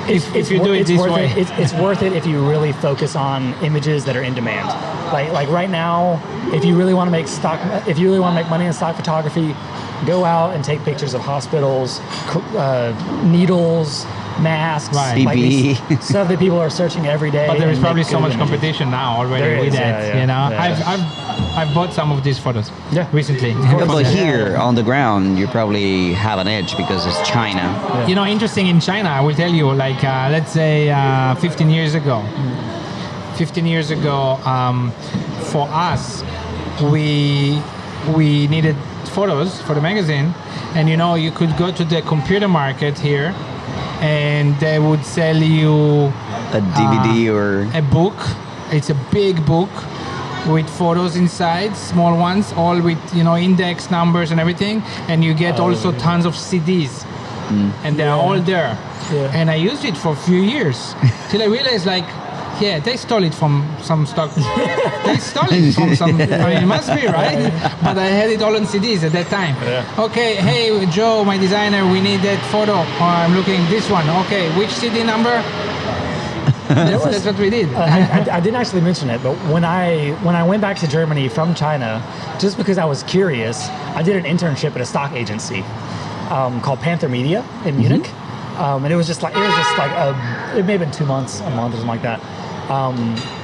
S1: If you do it this way.
S3: It's worth it if you really focus on images that are in demand. Like right now, if you really want to make money in stock photography, go out and take pictures of hospitals, needles, masks,
S1: Right.
S2: PPE.
S3: stuff that people are searching every day.
S1: But there is
S3: and
S1: probably
S3: make
S1: so
S3: good
S1: much
S3: images.
S1: competition now already
S3: There
S1: with
S3: is,
S1: that.
S3: yeah.
S1: You know,
S3: Yeah.
S1: I've bought some of these photos.
S3: Yeah.
S1: Recently.
S2: Yeah, but here on the ground, you probably have an edge because it's China.
S3: Yeah.
S1: You know, interesting in China, I will tell you, like, let's say 15 years ago. 15 years ago, for us, we needed photos for the magazine. And, you could go to the computer market here and they would sell you
S2: A DVD or
S1: a book. It's a big book with photos inside, small ones, all with index numbers and everything, and you get also tons of CDs, and they're all there.
S3: Yeah.
S1: And I used it for a few years till I realized, like, yeah, they stole it from some stock. They stole it from some. I mean, it must be right. But I had it all on CDs at that time.
S3: Yeah.
S1: Okay, hey Joe, my designer, we need that photo. I'm looking this one. Okay, which CD number? That's what we did.
S3: I didn't actually mention it, but when I went back to Germany from China, just because I was curious, I did an internship at a stock agency called Panther Media in Munich, and it may have been 2 months, a month, or something like that.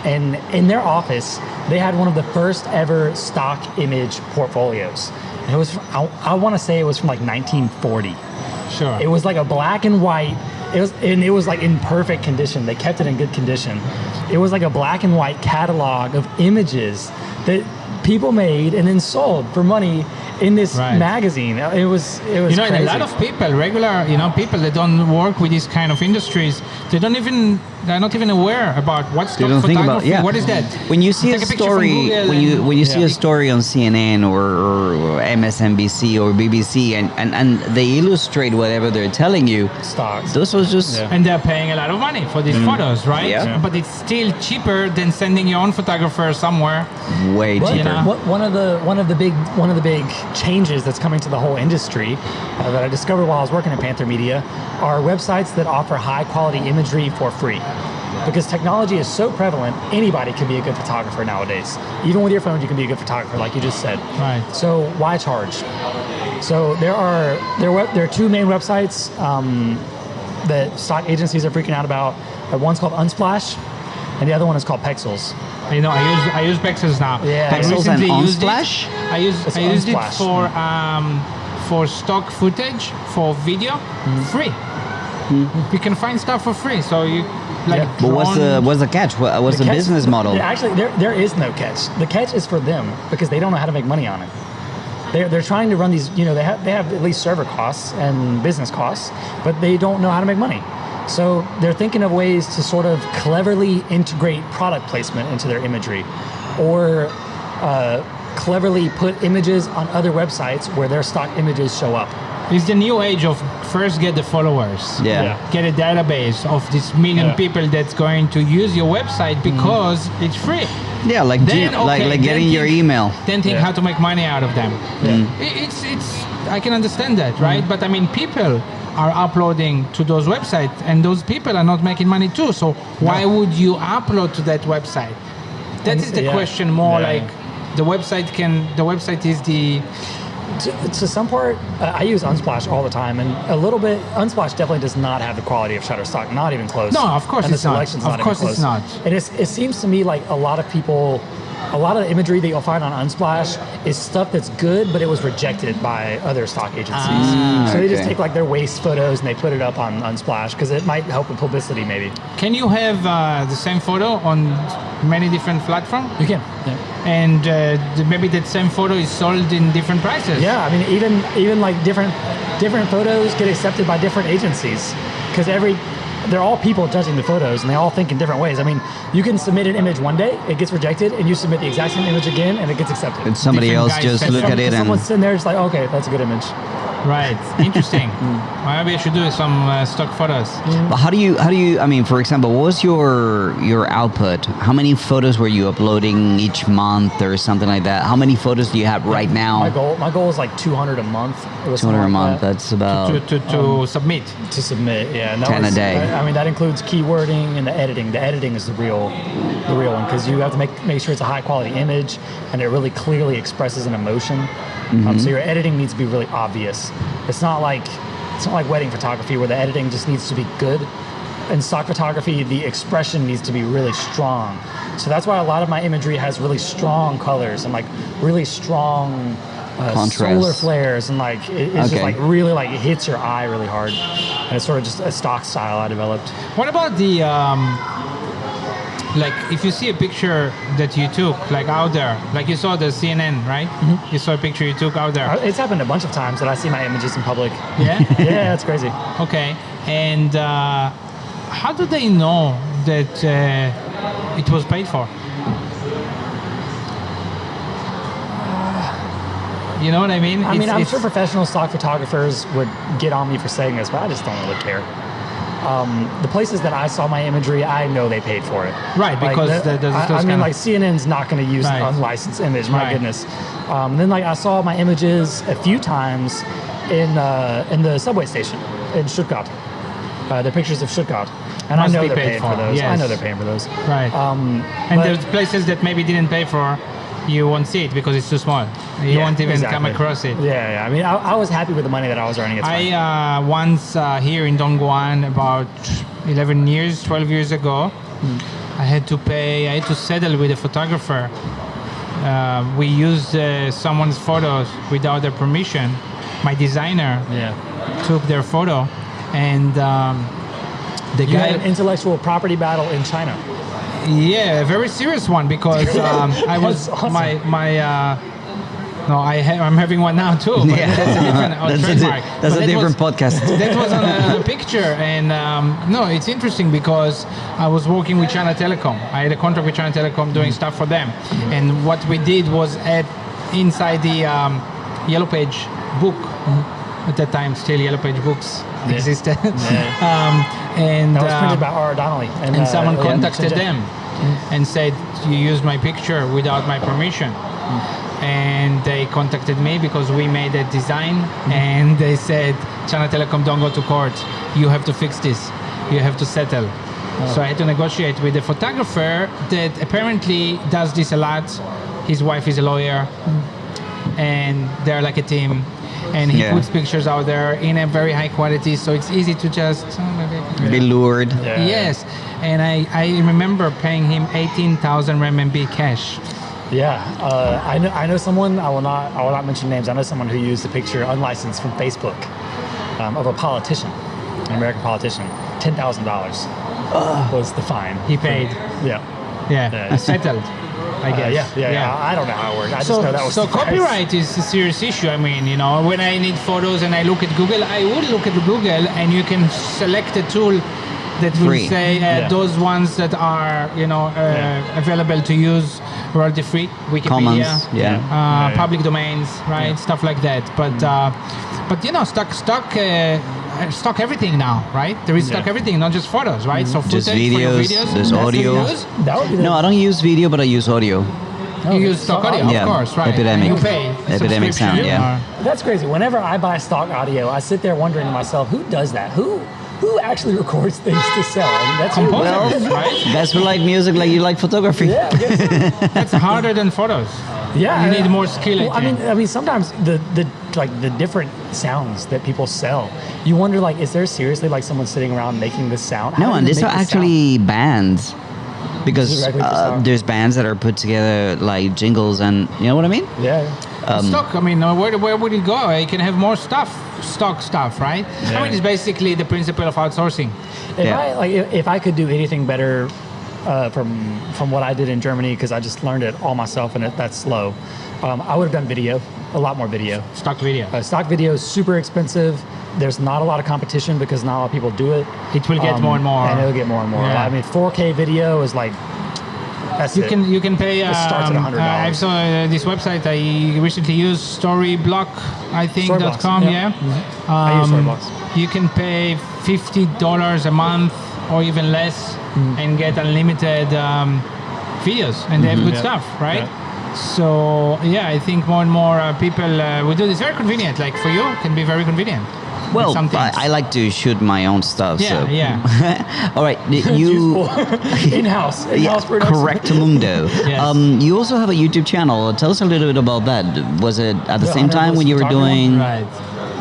S3: And in their office, they had one of the first ever stock image portfolios. And it was, I want to say it was from like 1940.
S1: Sure.
S3: It was like a black and white. It was like in perfect condition. They kept it in good condition. It was like a black and white catalog of images that people made and then sold for money in this magazine. It was crazy.
S1: And a lot of people, regular, people that don't work with these kind of industries, they're not even aware about what's stock photography. What is that?
S2: When you see a story, when you see a story on CNN or MSNBC or BBC, and they illustrate whatever they're telling you,
S3: stocks.
S2: Those was just
S1: and they're paying a lot of money for these photos, right?
S2: Yeah.
S1: But it's still cheaper than sending your own photographer somewhere.
S2: way cheaper.
S3: One of the big changes that's coming to the whole industry that I discovered while I was working at Panther Media are websites that offer high quality imagery for free. Because technology is so prevalent, anybody can be a good photographer nowadays. Even with your phone, you can be a good photographer, like you just said.
S1: Right.
S3: So why charge? So there are two main websites that stock agencies are freaking out about. One's called Unsplash, and the other one is called Pexels.
S1: I use Pexels now.
S3: Yeah.
S2: Pexels and Unsplash?
S1: I used it for stock footage, for video, free. You can find stuff for free. So you
S2: But what's the catch? What's the business model?
S3: Actually, there is no catch. The catch is for them because they don't know how to make money on it. They're trying to run these. They have at least server costs and business costs, but they don't know how to make money. So they're thinking of ways to sort of cleverly integrate product placement into their imagery, or cleverly put images on other websites where their stock images show up.
S1: It's the new age of first get the followers.
S2: Yeah.
S1: Get a database of this million people that's going to use your website because it's free.
S2: Yeah, like
S1: Then,
S2: like getting your email.
S1: Then think how to make money out of them. It's I can understand that, right? But I mean, people are uploading to those websites, and those people are not making money too. So why would you upload to that website? That is the question. More like the website is the.
S3: To some part, I use Unsplash all the time, and a little bit. Unsplash definitely does not have the quality of Shutterstock, not even close.
S1: No, of course
S3: and
S1: it's not.
S3: The selection's
S1: Of
S3: not
S1: course
S3: even
S1: it's
S3: close.
S1: not.
S3: And it seems to me like a lot of people, a lot of the imagery that you'll find on Unsplash is stuff that's good, but it was rejected by other stock agencies. So they just
S2: okay.
S3: take like their waste photos and they put it up on Unsplash because it might help with publicity, maybe.
S1: Can you have the same photo on many different platforms?
S3: You can. Yeah.
S1: And maybe that same photo is sold in different prices.
S3: Yeah, I mean, even like different photos get accepted by different agencies because they're all people judging the photos, and they all think in different ways. I mean, you can submit an image one day, it gets rejected, and you submit the exact same image again, and it gets accepted.
S2: And somebody
S1: Different
S2: else
S1: guys
S2: just
S1: say
S2: look at it and
S3: Someone's sitting there just like, okay, that's a good image.
S1: Right. Interesting. Well, maybe I should do some stock photos.
S2: But how do you? I mean, for example, what was your output? How many photos were you uploading each month or something like that? How many photos do you have right now?
S3: My goal is like 200 a month. It was
S2: 200 a
S3: something like
S2: month.
S3: that.
S2: That's about
S1: To submit.
S3: To submit, yeah. And that
S2: 10 a day.
S3: I mean, that includes keywording and the editing. The editing is the real one because you have to make sure it's a high quality image and it really clearly expresses an emotion. So your editing needs to be really obvious. It's not like wedding photography where the editing just needs to be good. In stock photography, the expression needs to be really strong. So that's why a lot of my imagery has really strong colors and like really strong
S2: Contrast.
S3: solar flares, and like it's just
S2: Okay.
S3: like really like it hits your eye really hard. And it's sort of just a stock style I developed.
S1: What about the like if you see a picture that you took like out there, like you saw the CNN, right? You saw a picture you took out there.
S3: It's happened a bunch of times that I see my images in public.
S1: Yeah.
S3: Yeah, it's crazy.
S1: Okay. And how do they know that it was paid for? You know what I mean?
S3: I mean, I'm sure professional stock photographers would get on me for saying this, but I just don't really care. The places that I saw my imagery, I know they paid for it.
S1: Right, because
S3: I mean, like CNN's not going to use an unlicensed image. My goodness. Then, like, I saw my images a few times in the subway station in Stuttgart. The pictures of Stuttgart, and
S1: Must
S3: I know
S1: be
S3: they're
S1: paid
S3: paying
S1: for.
S3: for those.
S1: Yes.
S3: I know they're paying for those.
S1: Right. And
S3: but-
S1: there's places that maybe didn't pay for. You won't see it because it's too small. You won't even come
S3: exactly.
S1: across it.
S3: Yeah. I mean, I was happy with the money that I was earning. It's fine.
S1: I once here in Dongguan about 12 years ago, I had to settle with a photographer. We used someone's photos without their permission. My designer took their photo, and the
S3: You
S1: guy
S3: had an intellectual property battle in China.
S1: Yeah, a very serious one because I was
S3: That's awesome.
S1: I'm having one now too. But
S2: Yeah.
S1: that's a different trademark.
S2: That's
S1: But
S2: a different podcast.
S1: That was on a picture, and no, it's interesting because I was working with China Telecom. I had a contract with China Telecom doing stuff for them, and what we did was inside the Yellow Page book. At that time, still Yellow Page books existed, and
S3: That was printed by R. Donnelly.
S1: and someone
S3: in
S1: contacted
S3: Shenzhen.
S1: them and said, you used my picture without my permission. And they contacted me because we made a design, and they said, China Telecom, don't go to court. You have to fix this. You have to settle. So I had to negotiate with the photographer that apparently does this a lot. His wife is a lawyer, and they're like a team. And he puts pictures out there in a very high quality, so it's easy to just
S2: Be lured.
S3: Yeah.
S1: Yes, and I remember paying him 18,000 renminbi cash.
S3: Yeah, I know someone. I will not mention names. I know someone who used a picture unlicensed from Facebook of a politician, an American politician. $10,000 was the fine.
S1: He paid.
S3: Yeah.
S1: I settled, I guess.
S3: Yeah. I don't know how it worked. I just know that was
S1: so
S3: the price.
S1: copyright is a serious issue. I mean, you know, when I need photos and I look at Google, I would look at Google, and you can select a tool that will
S2: Free.
S1: say those ones that are, available to use royalty free, Wikipedia,
S2: Commons, yeah.
S1: public domains, right? Stuff like that. But you know, stock everything now, right? There is stock everything, not just photos, right? So footage
S2: Just
S1: for your
S2: videos,
S1: videos,
S2: there's
S1: that's
S2: audio.
S1: videos.
S3: That would be the,
S2: No, I don't use video, but I use audio.
S1: You use stock audio,
S2: Yeah,
S1: of course, right?
S2: Epidemic.
S1: And you pay
S2: Epidemic sound,
S1: subscription,
S2: yeah.
S3: That's crazy. Whenever I buy stock audio, I sit there wondering to myself, who does that? Who actually records things to sell? I mean, that's
S1: Composers, right?
S2: Guys who like music like you like photography.
S3: Yeah, I guess so.
S1: That's harder than photos.
S3: Yeah,
S1: You need more skill.
S3: Well, I mean, sometimes the different sounds that people sell, you wonder like, is there seriously like someone sitting around making this sound? How
S2: No,
S3: do
S2: and
S3: they
S2: these are
S3: make this
S2: actually bands. Because
S3: Directly for stock.
S2: there's bands that are put together like jingles and you know what I mean?
S3: sound? Yeah.
S1: Stock, I mean, where would it go? You can have more stock stuff, right? I mean, it's basically the principle of outsourcing.
S3: If I could do anything better from what I did in Germany, because I just learned it all myself and that's slow, I would have done video, a lot more video.
S1: Stock video.
S3: Stock video is super expensive. There's not a lot of competition because not a lot of people do it.
S1: It will get more and more.
S3: And it'll get more and more.
S1: Yeah.
S3: I mean, 4K video is like, that's
S1: You
S3: it.
S1: can pay.
S3: It starts at $100.
S1: I saw this website I recently used, Storyblock, I think
S3: Storyblocks,
S1: .com.
S3: yeah.
S1: Yeah.
S3: I use Storyblocks.
S1: You can pay $50 a month or even less and get unlimited videos, and they have good stuff, right?
S3: Yeah.
S1: So yeah, I think more and more people will do this. Very convenient. Like for you, it can be very convenient.
S2: Well,
S1: Some things.
S2: I like to shoot my own stuff.
S1: Yeah,
S2: so.
S1: yeah.
S2: All right, you
S3: in-house
S2: yeah,
S3: production.
S2: correct mundo.
S1: Yes.
S2: You also have a YouTube channel. Tell us a little bit about that. Was it at the
S3: The
S2: same time when you were
S3: photography
S2: doing
S1: Right.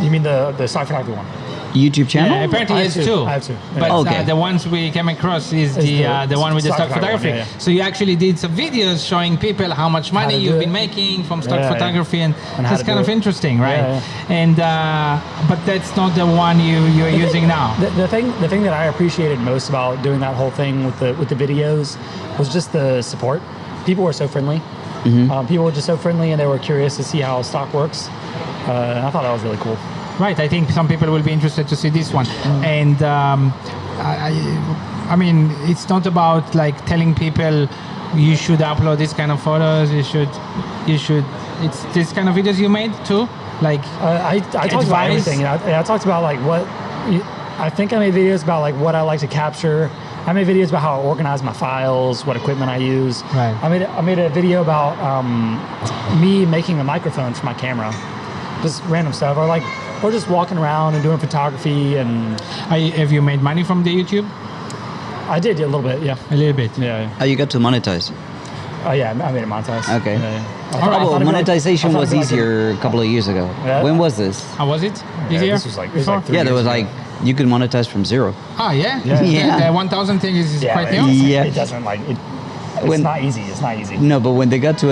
S3: You mean the stock photography one?
S2: YouTube channel?
S1: Yeah, apparently
S3: I
S1: it's
S3: have two.
S1: two.
S3: I have two. Yeah.
S1: But
S2: Okay.
S1: the ones we came across is
S3: the
S1: the one with the stock
S3: stock
S1: photography.
S3: photography, yeah.
S1: So you actually did some videos showing people how much money
S3: to do
S1: you've
S3: it.
S1: been making from stock
S3: Yeah, yeah.
S1: photography, and
S3: And how
S1: that's
S3: to
S1: kind
S3: do
S1: of
S3: it.
S1: interesting, right?
S3: Yeah,
S1: And but that's not the one you're using now.
S3: The thing that I appreciated most about doing that whole thing with the videos was just the support. People were so friendly. People were just so friendly, and they were curious to see how stock works. And I thought that was really cool.
S1: Right, I think some people will be interested to see this one. And I mean, it's not about like telling people you should upload this kind of photos. You should. It's this kind of videos you made too, like
S3: I talked about
S1: advice?
S3: everything. I talked about like I think I made videos about like what I like to capture. I made videos about how I organize my files, what equipment I use.
S1: Right.
S3: I made a video about me making a microphone for my camera, just random stuff, or just walking around and doing photography. And
S1: have you made money from the YouTube?
S3: I did a little bit, yeah.
S1: A little bit.
S3: Yeah.
S2: Oh, you got to monetize.
S3: Oh yeah, I made it monetized.
S2: Okay.
S3: Yeah.
S1: All right.
S2: Well, monetization was easier a couple of years ago.
S3: Yeah.
S2: When was this?
S1: How was it? This
S3: Yeah,
S1: year?
S3: this was like
S1: Before?
S3: 3
S2: Yeah, there
S3: years
S2: was
S3: ago.
S2: like you could monetize from zero.
S1: Ah, yeah.
S2: Yeah.
S1: The 1,000 thing is
S3: Yeah,
S1: quite
S3: it
S1: new.
S3: doesn't,
S2: Yeah.
S3: it doesn't like it. It's
S2: When-
S3: not easy. It's not easy.
S2: No, but when they got to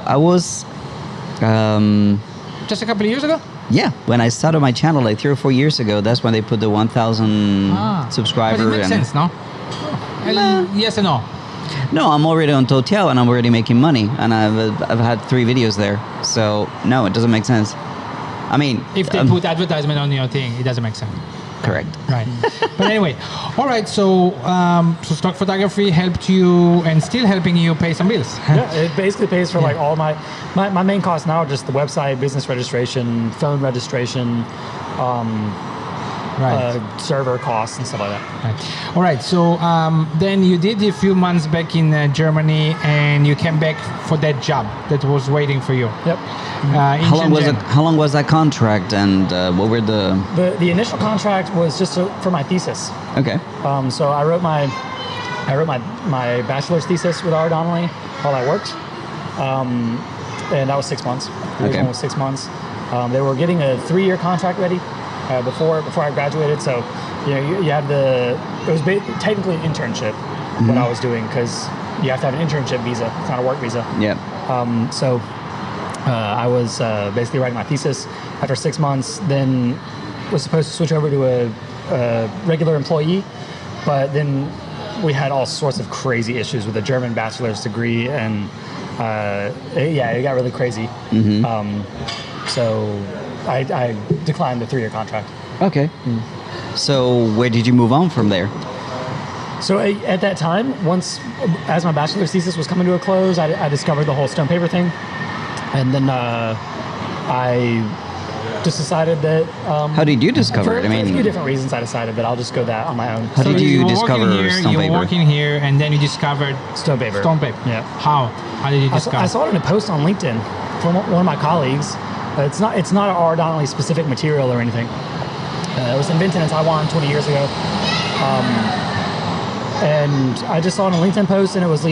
S2: I was,
S1: Just a couple of years ago.
S2: yeah, when I started my channel like 3 or 4 years ago, that's when they put the 1,000 subscriber.
S1: But it makes
S2: and-
S1: sense, no? Yes and no.
S2: No, I'm already on Toutiao and I'm already making money, and I've had 3 videos there. So no, it doesn't make sense. I mean,
S1: If they put advertisement on your thing, it doesn't make sense.
S2: correct.
S1: Right. But anyway, all right. So, so stock photography helped you and still helping you pay some bills.
S3: Yeah, it basically pays for like all my main costs now are just the website, business registration, phone registration,
S1: Right.
S3: server costs and stuff like that.
S1: Right. All right. So then you did a few months back in Germany, and you came back for that job that was waiting for you.
S3: Yep.
S1: In Shenzhen.
S2: How long was that contract, and what were the?
S3: The initial contract was just for my thesis.
S2: Okay.
S3: So I wrote my bachelor's thesis with R. Donnelly while I worked, and that was 6 months. The
S2: Okay.
S3: original was 6 months. They were getting a 3-year contract ready before I graduated. So you had it was technically an internship what I was doing, because you have to have an internship visa. It's not a work visa.
S2: Yeah.
S3: So I was basically writing my thesis. After 6 months, then was supposed to switch over to a regular employee, but then we had all sorts of crazy issues with a German bachelor's degree, and it got really crazy. So I declined the 3-year contract.
S2: Okay. So where did you move on from there?
S3: So at that time, as my bachelor's thesis was coming to a close, I discovered the whole stone paper thing, and then I just decided that.
S2: How did you discover it?
S3: For a few different reasons, I decided that I'll just go that on my own.
S2: How did you discover stone
S1: you
S2: paper?
S1: were working here, and then you discovered
S3: Stone paper.
S1: Stone paper.
S3: Yeah.
S1: How? How did you discover?
S3: I saw it in a post on LinkedIn from one of my colleagues. It's not an orthodontally specific material or anything. It was invented in Taiwan 20 years ago. And I just saw it on a LinkedIn post, and it was,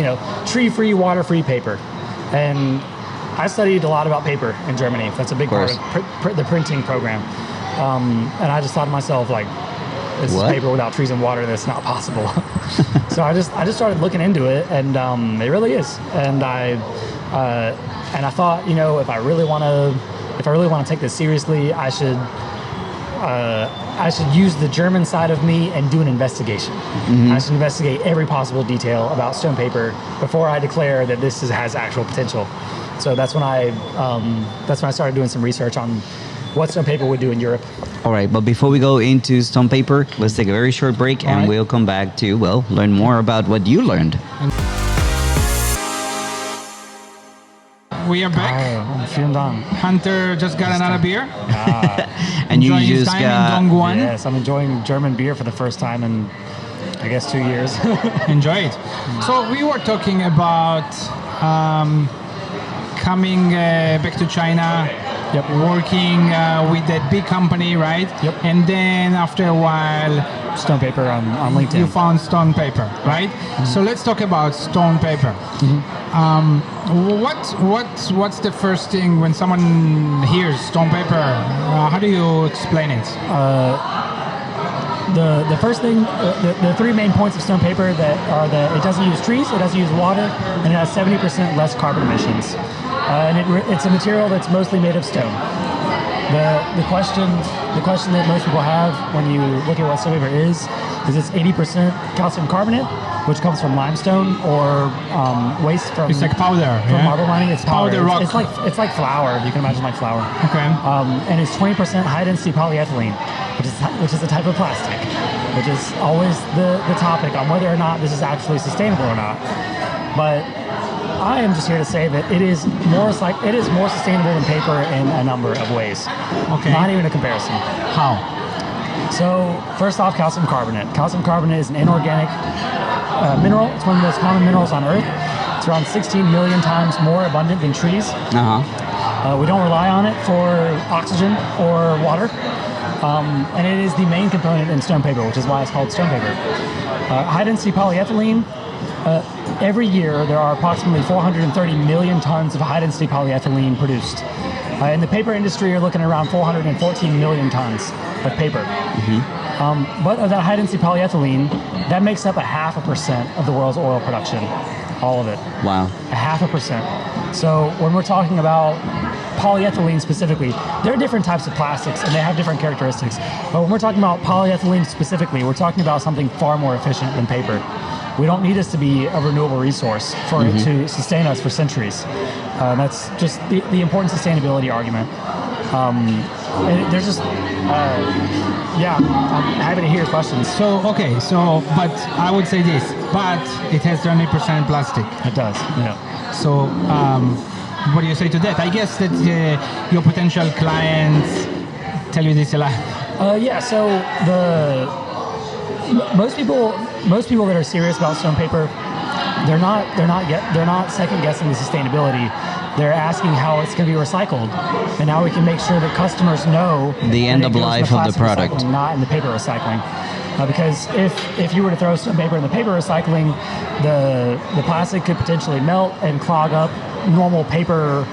S3: tree-free, water-free paper. And I studied a lot about paper in Germany. That's a big part of the printing program. And I just thought to myself, like, this is paper without trees and water. That's not possible. So I just started looking into it, and it really is. And I thought, if I really want to take this seriously, I should use the German side of me and do an investigation. I should investigate every possible detail about stone paper before I declare that this has actual potential. So that's when I started doing some research on what stone paper would do in Europe.
S2: All right, but before we go into stone paper, let's take a very short break, and we'll come back to learn more about what you learned.
S1: We are back.
S3: Vielen Dank.
S1: Hunter just got another beer.
S2: And you
S1: Enjoying his
S2: just
S1: time
S2: got...
S1: in Dongguan.
S3: Yes, I'm enjoying German beer for the first time in, I guess, 2 years.
S1: Enjoy it. So we were talking about coming back to China, working with that big company, right?
S3: Yep.
S1: And then after a while,
S3: Stone paper on LinkedIn.
S1: you found stone paper, right? So let's talk about stone paper. What's the first thing when someone hears stone paper? How do you explain it?
S3: The first thing, the three main points of stone paper that are that it doesn't use trees, it doesn't use water, and it has 70% less carbon emissions. And it's a material that's mostly made of stone. The question that most people have when you look at what stone paper is it's 80% calcium carbonate, which comes from limestone or waste from.
S1: It's like powder.
S3: From marble mining. It's powder.
S1: Rock.
S3: It's like flour. You can imagine like flour.
S1: Okay.
S3: And it's 20% high density polyethylene, which is a type of plastic, which is always the topic on whether or not this is actually sustainable or not. But I am just here to say that it is more sustainable than paper in a number of ways.
S1: Okay.
S3: Not even a comparison.
S1: How?
S3: So first off, calcium carbonate. Calcium carbonate is an inorganic mineral. It's one of the most common minerals on Earth. It's around 16 million times more abundant than trees. We don't rely on it for oxygen or water. And it is the main component in stone paper, which is why it's called stone paper. High-density polyethylene. Every year, there are approximately 430 million tons of high-density polyethylene produced. In the paper industry, you're looking at around 414 million tons of paper. But of that high-density polyethylene, that makes up 0.5% of the world's oil production. All of it.
S2: Wow.
S3: 0.5%. So when we're talking about polyethylene specifically, there are different types of plastics and they have different characteristics. But when we're talking about polyethylene specifically, we're talking about something far more efficient than paper. We don't need this to be a renewable resource for it to sustain us for centuries. That's just the important sustainability argument. And there's just, I'm happy to hear your questions.
S1: But I would say this, but it has 20% plastic.
S3: It does, yeah.
S1: So what do you say to that? I guess that your potential clients tell you this a lot.
S3: So most people that are serious about stone paper, they're not second guessing the sustainability. They're asking how it's going to be recycled, and now we can make sure that customers know
S2: the end of life of the product,
S3: not in the paper recycling. Because if you were to throw stone paper in the paper recycling, the plastic could potentially melt and clog up normal paper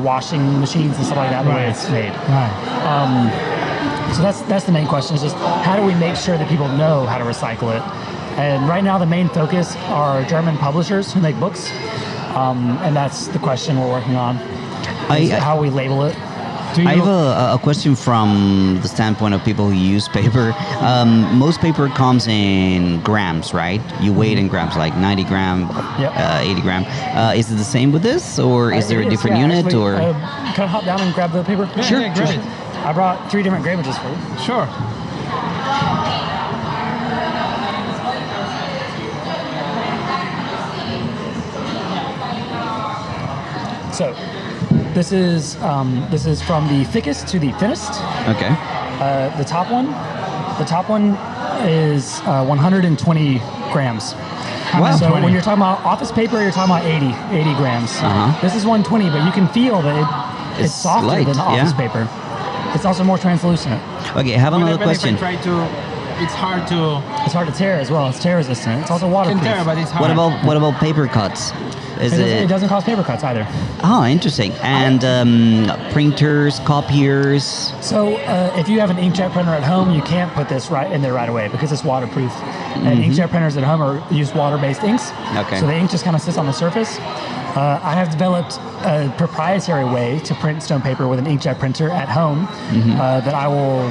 S3: washing machines and stuff like that. The way it's made.
S1: Right.
S3: So that's the main question, is just how do we make sure that people know how to recycle it? And right now the main focus are German publishers who make books, and that's the question we're working on, how we label it.
S2: I have a question from the standpoint of people who use paper. Most paper comes in grams, right? You weigh it in grams, like 90 gram, 80 gram. Is it the same with this, or is there a different unit?
S3: Actually,
S2: or
S3: can I hop down and grab the paper?
S1: Sure, great.
S3: I brought 3 different gramages for you.
S1: Sure.
S3: So this is from the thickest to the thinnest.
S2: Okay.
S3: The top one is 120 grams.
S2: Wow.
S3: So when you're talking about office paper, you're talking about 80 grams. This is 120, but you can feel that it's softer
S2: light,
S3: than the office paper. It's also more translucent.
S2: Okay, I have another question.
S1: It's hard to
S3: tear as well. It's tear resistant. It's also waterproof.
S1: can tear, but it's hard.
S2: What about paper cuts?
S3: It doesn't cause paper cuts either.
S2: Oh, interesting. And printers, copiers.
S3: So if you have an inkjet printer at home, you can't put this right in there right away because it's waterproof. And inkjet printers at home use water-based inks.
S2: Okay.
S3: So the ink just kind of sits on the surface. I have developed a proprietary way to print stone paper with an inkjet printer at home that I will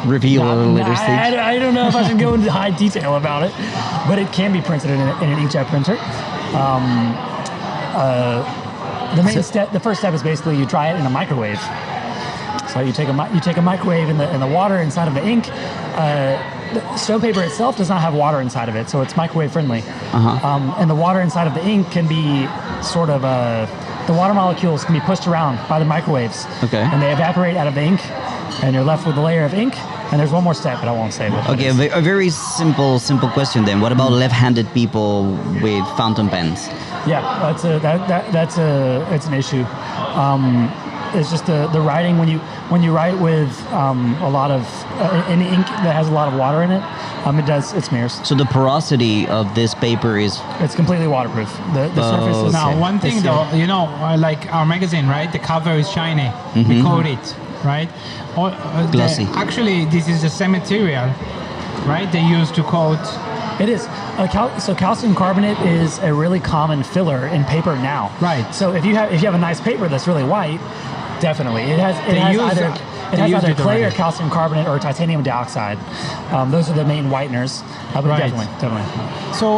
S2: reveal a little later stage.
S3: I don't know if I should go into high detail about it, but it can be printed in an inkjet printer. The first step is basically you dry it in a microwave. So you take a microwave in the water inside of the ink. The stone paper itself does not have water inside of it, so it's microwave friendly. And the water inside of the ink can be sort of the water molecules can be pushed around by the microwaves.
S2: Okay.
S3: And they evaporate out of the ink, and you're left with a layer of ink. And there's one more step, but I won't say what.
S2: Okay, a very simple question then. What about left-handed people with fountain pens?
S3: Yeah, it's an issue. It's just the writing when you write with a lot of any ink that has a lot of water in it, it smears.
S2: So the porosity of this paper is
S3: it's completely waterproof. The surface is
S1: now one thing though, like our magazine, right? The cover is shiny. We coat it, right?
S2: Glossy.
S1: Actually, this is the same material, right? They use to coat.
S3: It is. So calcium carbonate is a really common filler in paper now.
S1: Right.
S3: So if you have a nice paper that's really white, definitely it has either clay or calcium carbonate or titanium dioxide. Those are the main whiteners. But
S1: Right.
S3: definitely.
S1: So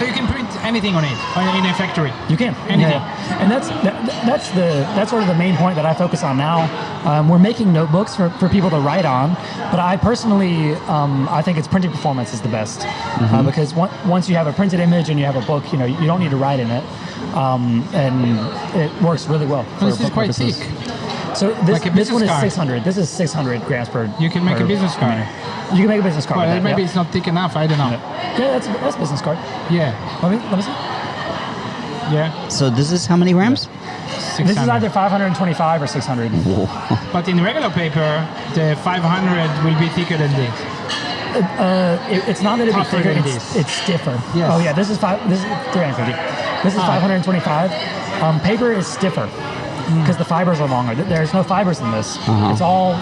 S1: you can print anything on it in a factory.
S3: You can
S1: Anything.
S3: Yeah. And that's sort of the main point that I focus on now. We're making notebooks for people to write on, but I personally I think its printing performance is the best because once you have a printed image and you have a book, you don't need to write in it, and it works really well.
S1: This is quite thick.
S3: So
S1: Like a
S3: this one
S1: business
S3: is
S1: card.
S3: 600. This is 600 grams per.
S1: You can make a business card.
S3: You can make a business card.
S1: Well,
S3: with that,
S1: maybe
S3: yeah.
S1: it's not thick enough. I don't know.
S3: Yeah, that's a business card.
S1: Yeah.
S3: Let me see.
S1: Yeah.
S2: so this is how many grams?
S1: 600.
S3: This is either 525 or 600.
S1: But in regular paper, the 500 will be thicker than this.
S3: It's not that it'd be
S1: Tougher
S3: thicker.
S1: than
S3: It's
S1: this.
S3: stiffer.
S1: Yes.
S3: Oh yeah, this is 350. This is 525. Paper is stiffer because the fibers are longer. There's no fibers in this. It's all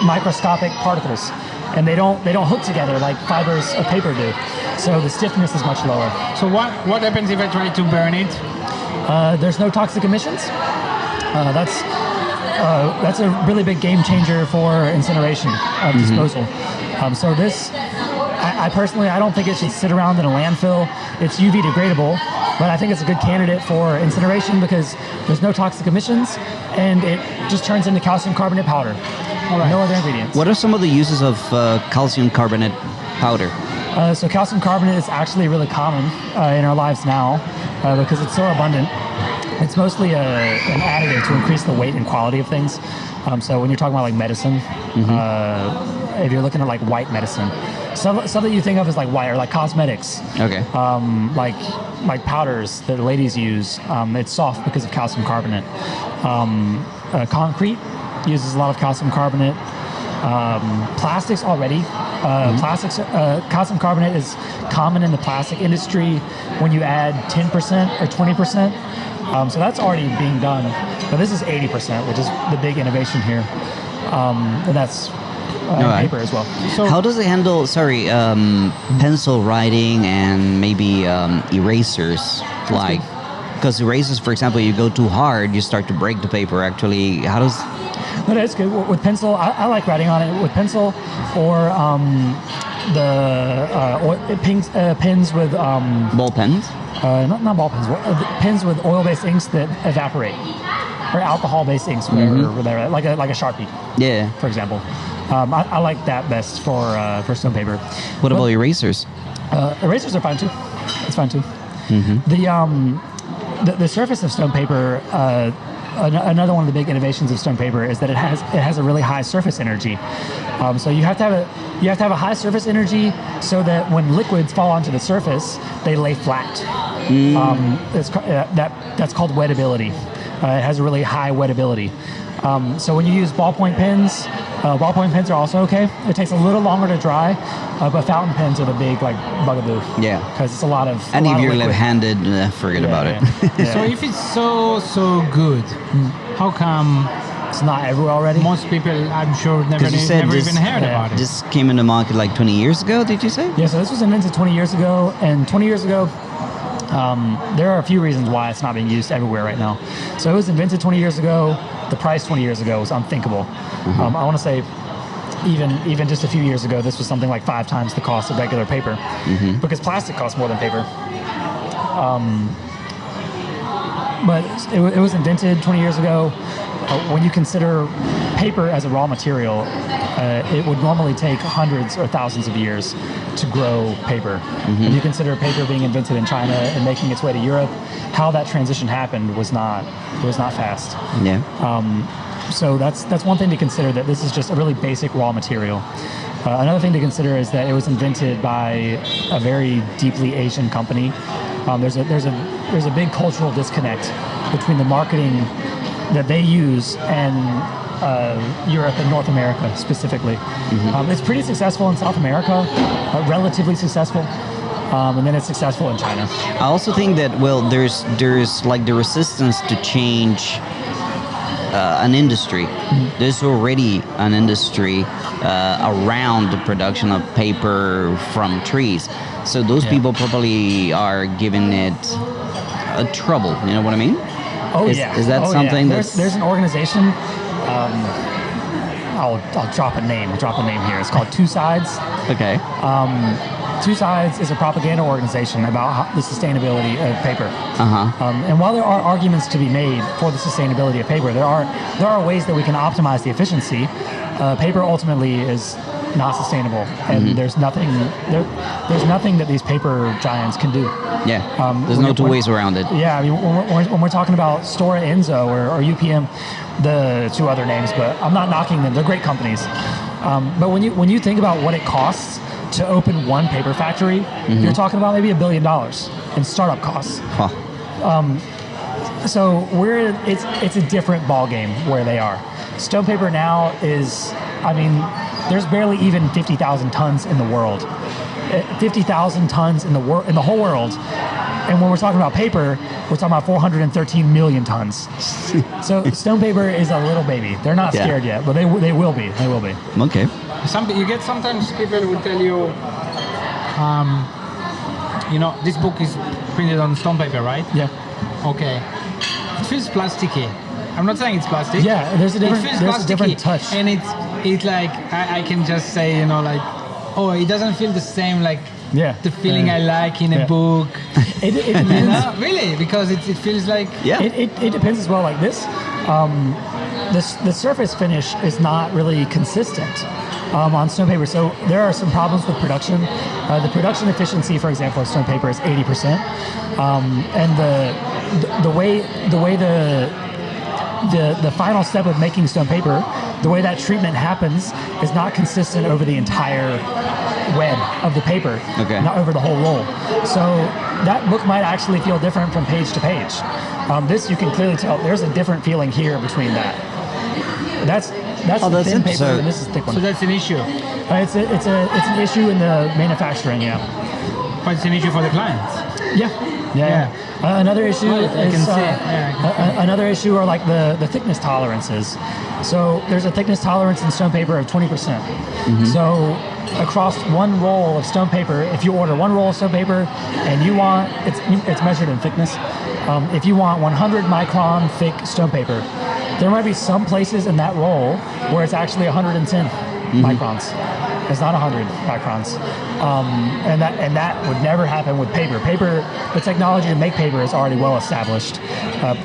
S3: microscopic particles, and they don't hook together like fibers of paper do. So the stiffness is much lower.
S1: So what happens if I try to burn it?
S3: There's no toxic emissions. That's a really big game changer for incineration disposal. So this, I personally, I don't think it should sit around in a landfill. It's UV degradable, but I think it's a good candidate for incineration because there's no toxic emissions and it just turns into calcium carbonate powder. No other ingredients.
S2: What are some of the uses of calcium carbonate powder?
S3: So calcium carbonate is actually really common in our lives now because it's so abundant. It's mostly an additive to increase the weight and quality of things. So when you're talking about like medicine, if you're looking at like white medicine, stuff that you think of as like white or like cosmetics,
S2: Okay.
S3: like powders that ladies use, it's soft because of calcium carbonate. Concrete uses a lot of calcium carbonate. Plastics already. Calcium carbonate is common in the plastic industry when you add 10% or 20%. So that's already being done. But this is 80%, which is the big innovation here. And that's paper as well.
S1: So
S2: How does it handle, pencil writing and maybe erasers? Like, because erasers, for example, you go too hard, you start to break the paper. Actually, how does?
S3: No, that's good. With pencil, I like writing on it with pencil or pens with
S2: Ball pens?
S3: not ball pens. Pens with oil-based inks that evaporate, or alcohol-based inks, whatever, like a Sharpie,
S2: Yeah.
S3: for example. I like that best for stone paper.
S2: What about erasers?
S3: Erasers are fine too. It's fine too. the surface of stone paper. Another one of the big innovations of stone paper is that it has a really high surface energy. So you have to have a high surface energy so that when liquids fall onto the surface, they lay flat. That's called wettability. It has a really high wettability. So when you use ballpoint pens are also okay. It takes a little longer to dry, but fountain pens are the big bugaboo.
S2: Yeah,
S3: because it's a lot of.
S2: And if you're
S3: liquid.
S2: left-handed, forget about it.
S3: Yeah.
S1: So if it's so good, how come
S3: It's not everywhere already.
S1: most people, I'm sure, never even heard about it?
S2: This came in the market like 20 years ago, did you say?
S3: Yeah, so this was invented 20 years ago, and 20 years ago, there are a few reasons why it's not being used everywhere right now. So it was invented 20 years ago. The price 20 years ago was unthinkable. I want to say even just a few years ago, this was something like 5 times the cost of regular paper, because plastic costs more than paper. But it was invented 20 years ago. When you consider paper as a raw material, it would normally take hundreds or thousands of years to grow paper. If you consider paper being invented in China and making its way to Europe, how that transition happened was not fast.
S2: Yeah.
S3: So that's one thing to consider, that this is just a really basic raw material. Another thing to consider is that it was invented by a very deeply Asian company. There's a big cultural disconnect between the marketing that they use and Europe and North America specifically. It's pretty successful in South America, relatively successful, and then it's successful in China.
S2: I also think that, well, there's like the resistance to change an industry. There's already an industry around the production of paper from trees. So those people probably are giving it a trouble. You know what I mean? Is that something
S3: there's an organization, I'll drop a name here. It's called Two Sides.
S2: Okay.
S3: Two Sides is a propaganda organization about the sustainability of paper. And while there are arguments to be made for the sustainability of paper, there are ways that we can optimize the efficiency. Paper ultimately is not sustainable, and there's nothing that these paper giants can do.
S2: Yeah. There's no two ways around it.
S3: Yeah, I mean, when we're talking about Stora Enso or UPM, the two other names, but I'm not knocking them. They're great companies. But when you think about what it costs to open one paper factory, you're talking about maybe $1 billion in startup costs.
S2: Huh.
S3: So it's a different ball game where they are. Stone paper now is, I mean, there's barely even 50,000 tons in the world. 50,000 tons in the whole world. And when we're talking about paper, we're talking about 413 million tons. So stone paper is a little baby. They're not scared yet, but they will be. They will be.
S2: Okay.
S1: Sometimes people will tell you, this book is printed on stone paper, right?
S3: Yeah.
S1: Okay. It feels plasticky. I'm not saying it's plastic.
S3: Yeah, there's a different touch.
S1: And it's like, I can just say, it doesn't feel the same like the feeling I like in a book.
S3: It depends.
S1: Really, because it feels like...
S2: Yeah.
S3: It depends as well. Like this, the surface finish is not really consistent on stone paper. So there are some problems with production. The production efficiency, for example, of stone paper is 80%. And the way the final step of making stone paper, the way that treatment happens is not consistent over the entire web of the paper, not over the whole roll. So that book might actually feel different from page to page. This, you can clearly tell there's a different feeling here between that. That's thin paper, and this is thick one.
S1: So that's an issue.
S3: It's an issue in the manufacturing,
S1: But it's an issue for the clients.
S3: Yeah. Another issue another issue are like the thickness tolerances. So there's a thickness tolerance in stone paper of 20%. So across one roll of stone paper, if you order one roll of stone paper and you want, it's measured in thickness. If you want 100 micron thick stone paper, there might be some places in that roll where it's actually 110 microns. It's not 100 microns, and that would never happen with paper. The technology to make paper is already well established.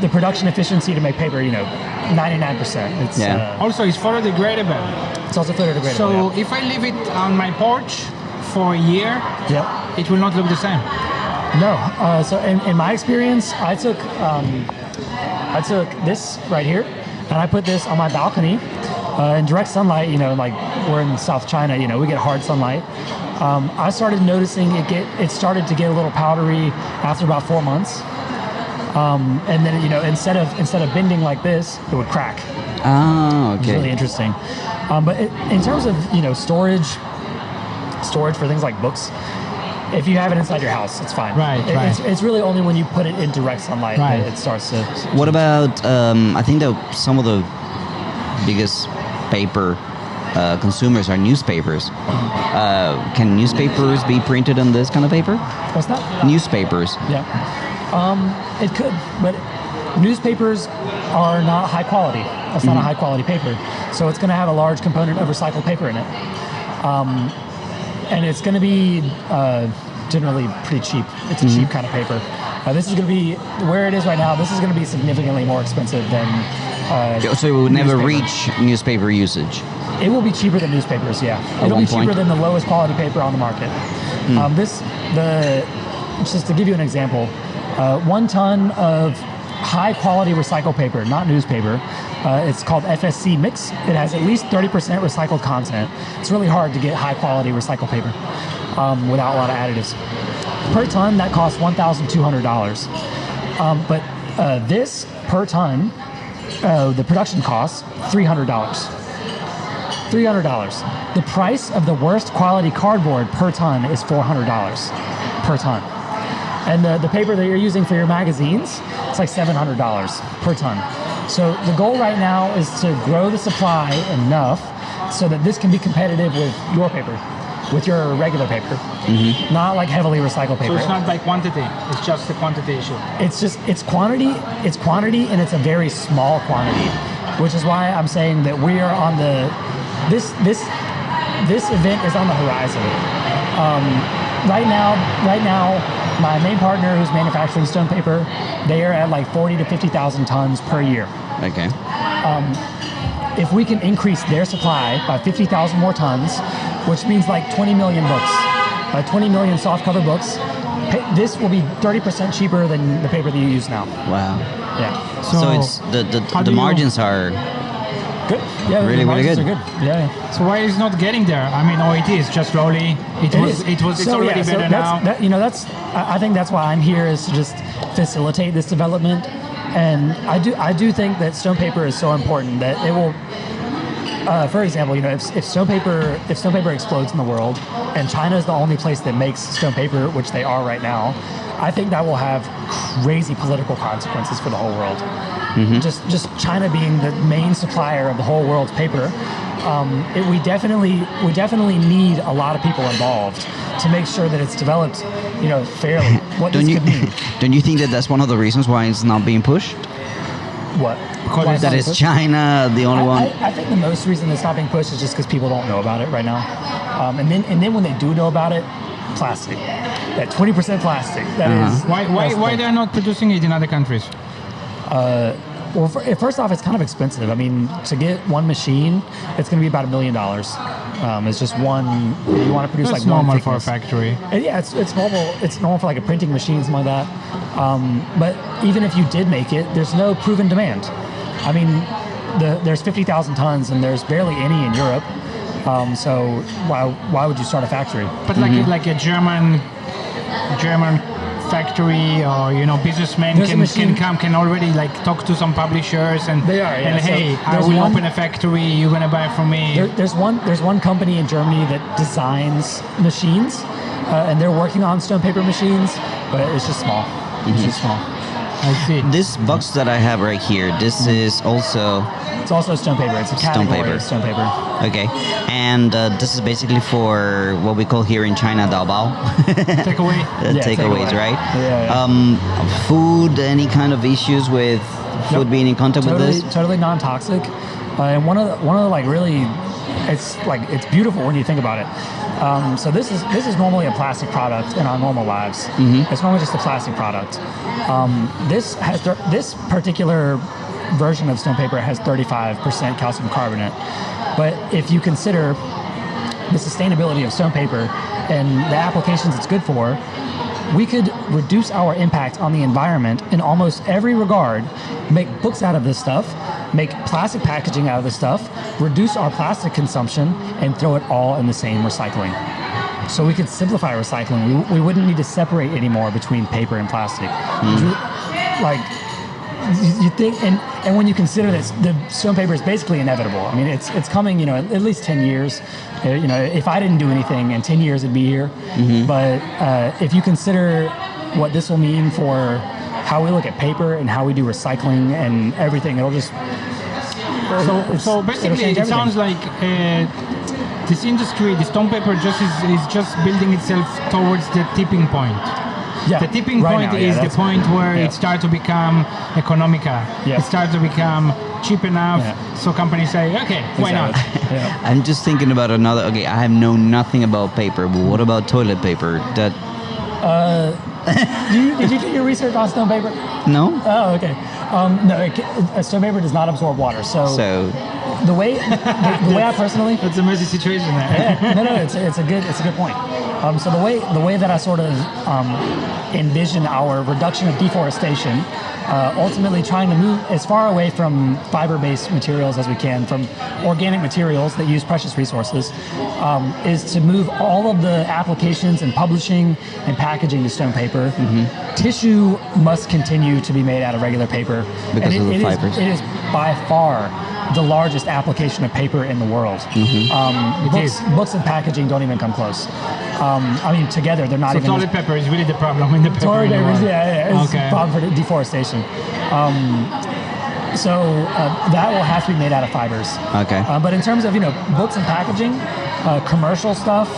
S3: The production efficiency to make paper, 99%. It's
S1: also it's photodegradable.
S3: It's also photodegradable.
S1: So if I leave it on my porch for a year, it will not look the same.
S3: No. So in my experience, I took this right here, and I put this on my balcony in direct sunlight. You know, like we're in South China. You know, we get hard sunlight. I started noticing it started to get a little powdery after about 4 months, and then, you know, instead of bending like this, it would crack.
S2: Oh, okay.
S3: It's really interesting. But in terms of, you know, storage for things like books, if you have it inside your house, it's fine.
S1: Right.
S3: It's really only when you put it in direct sunlight
S1: Right.
S3: that it starts to.
S2: What about, I think that some of the biggest paper consumers are newspapers. Can newspapers be printed on this kind of paper?
S3: What's that?
S2: Newspapers.
S3: Yeah. It could, but newspapers are not high quality. That's not a high quality paper. So it's going to have a large component of recycled paper in it. And it's going to be generally pretty cheap. It's a cheap kind of paper. This is going to be, where it is right now, this is going to be significantly more expensive than
S2: So it would never
S3: newspaper.
S2: reach newspaper usage.
S3: It will be cheaper than newspapers, yeah. It'll
S2: one
S3: be cheaper
S2: point?
S3: than the lowest quality paper on the market. Just to give you an example, 1 ton of high quality recycled paper, not newspaper, it's called FSC mix. It has at least 30% recycled content. It's really hard to get high quality recycled paper without a lot of additives. Per ton, that costs $1,200. But this per ton, the production costs $300. $300. The price of the worst quality cardboard per ton is $400 per ton. And the paper that you're using for your magazines, it's like $700 per ton. So the goal right now is to grow the supply enough so that this can be competitive with your paper, with your regular paper, not like heavily recycled paper.
S1: So it's not by quantity, it's just a quantity issue.
S3: It's quantity, and it's a very small quantity, which is why I'm saying that we are on this event is on the horizon. Right now, my main partner who's manufacturing stone paper, they are at like 40 to 50,000 tons per year.
S2: Okay.
S3: If we can increase their supply by 50,000 more tons, which means like 20 million books, 20 million soft cover books, this will be 30% cheaper than the paper that you use now.
S2: Wow.
S3: Yeah.
S2: So it's
S1: how
S2: the
S1: do you-
S2: margins are
S3: Good. Yeah,
S2: Really,
S3: the
S2: really
S3: margins
S2: good.
S3: are good. Yeah.
S1: So why is not getting there? I mean, it is just slowly. It's already better now.
S3: I think that's why I'm here, is to just facilitate this development. And I do think that stone paper is so important that it will. For example, you know, if stone paper explodes in the world, and China is the only place that makes stone paper, which they are right now, I think that will have crazy political consequences for the whole world. Just China being the main supplier of the whole world's paper, we definitely need a lot of people involved to make sure that it's developed, you know, fairly. What
S2: don't
S3: this
S2: you
S3: could mean.
S2: don't you think that that's one of the reasons why it's not being pushed?
S3: What?
S1: Because
S3: Why it's
S2: That
S3: not
S2: is
S3: pushed?
S2: China the only one?
S3: I think the most reason it's not being pushed is just because people don't know about it right now. And then when they do know about it, plastic. That 20% plastic. That is.
S1: Why they're not producing it in other countries?
S3: Well, first off, it's kind of expensive. I mean, to get one machine, it's going to be about $1 million. It's just one. You want to produce
S1: That's
S3: like one
S1: normal for a
S3: thickness.
S1: factory.
S3: And yeah, it's normal. It's normal for like a printing machine, something like that. But even if you did make it, there's no proven demand. I mean, there's 50,000 tons, and there's barely any in Europe. So why would you start a factory?
S1: But like a German factory, or you know, businessmen
S3: There's a machine-
S1: can already like talk to some publishers and
S3: They are, yeah.
S1: and
S3: So
S1: hey, I
S3: there's
S1: will
S3: one-
S1: open a factory. You're gonna buy from me.
S3: There's one company in Germany that designs machines, and they're working on stone paper machines, but it's just small. It's just small.
S1: I see.
S2: This box that I have right here, this is also
S3: It's also stone paper. It's a
S2: Stone
S3: category
S2: paper.
S3: of stone paper.
S2: okay, and this is basically for what we call here in China Daobao.
S1: Takeaway.
S3: Yeah,
S2: Takeaways,
S3: takeaway.
S2: right?
S3: Yeah.
S2: Food, any kind of issues with food being in contact with this?
S3: Totally non-toxic. And one of the like really, it's beautiful when you think about it. So this is normally a plastic product in our normal lives. It's normally just a plastic product. This particular version of stone paper has 35% calcium carbonate. But if you consider the sustainability of stone paper and the applications it's good for, we could reduce our impact on the environment in almost every regard, make books out of this stuff, make plastic packaging out of this stuff, reduce our plastic consumption, and throw it all in the same recycling. So we could simplify recycling. We wouldn't need to separate anymore between paper and plastic. Like, you think, and when you consider that the stone paper is basically inevitable. I mean, it's coming, you know, at least 10 years. You know, if I didn't do anything, in 10 years it'd be here. But if you consider what this will mean for how we look at paper and how we do recycling and everything, it'll just...
S1: So basically, it sounds like this industry, the stone paper, is just building itself towards the tipping point.
S3: Yeah,
S1: the tipping
S3: right
S1: point
S3: now,
S1: is the point where it starts to become economical. It starts to become cheap enough, so companies say, okay, why not?
S2: I'm just thinking about another. Okay, I have known nothing about paper, but what about toilet paper? That.
S3: Did you do your research on stone paper?
S2: No.
S3: Oh, okay. No, stone paper does not absorb water. So the way I personally,
S1: that's a messy situation there.
S3: No, it's a good point. So the way that I sort of envision our reduction of deforestation, ultimately trying to move as far away from fiber-based materials as we can, from organic materials that use precious resources, is to move all of the applications and publishing and packaging to stone paper. Tissue must continue to be made out of regular paper.
S2: Because of the fibers.
S3: It is by far the largest application of paper in the world. Books and packaging don't even come close. I mean, together they're not even.
S1: So toilet paper is really the problem in the paper.
S3: Toilet paper, it's
S1: okay.
S3: a problem for deforestation. So that will have to be made out of fibers.
S2: Okay.
S3: But in terms of books and packaging, commercial stuff,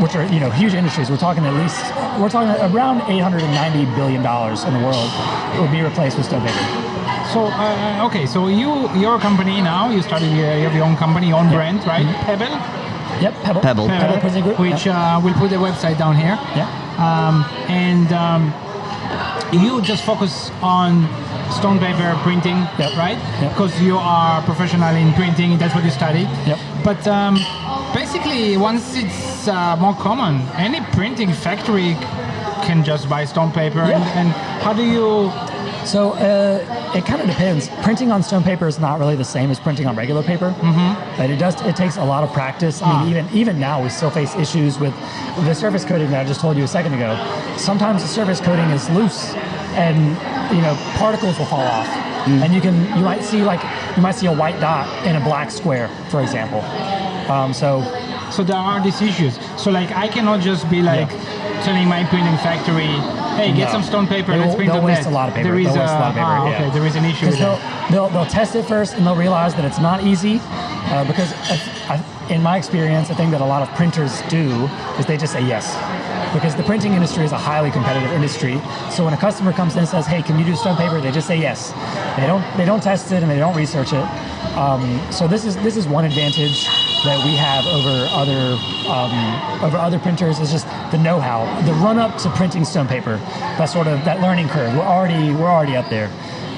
S3: which are huge industries, we're talking around $890 billion in the world will be replaced with stone paper.
S1: So okay, so your company now, you started, you have your own company, your own brand, right? Pebble.
S3: Yep, Pebble Printing Group,
S1: which we'll put the website down here. And you just focus on stone paper printing, right? Because you are professional in printing, that's what you studied. But basically, once it's more common, any printing factory can just buy stone paper. And how do you...
S3: So it kind of depends. Printing on stone paper is not really the same as printing on regular paper. But it takes a lot of practice. I mean, even now we still face issues with the surface coating that I just told you a second ago. Sometimes the surface coating is loose, and particles will fall off, and you might see a white dot in a black square, for example.
S1: So there are these issues. So like I cannot just be like telling my printing factory, hey, get some stone paper, let's print on that.
S3: They'll waste a lot of paper.
S1: There is an issue with that.
S3: They'll test it first, and they'll realize that it's not easy, because in my experience, the thing that a lot of printers do is they just say yes. Because the printing industry is a highly competitive industry. So when a customer comes in and says, hey, can you do stone paper? They just say yes. They don't test it and they don't research it. So this is one advantage that we have over other printers, is just the know-how, the run-up to printing stone paper. That learning curve. We're already up there.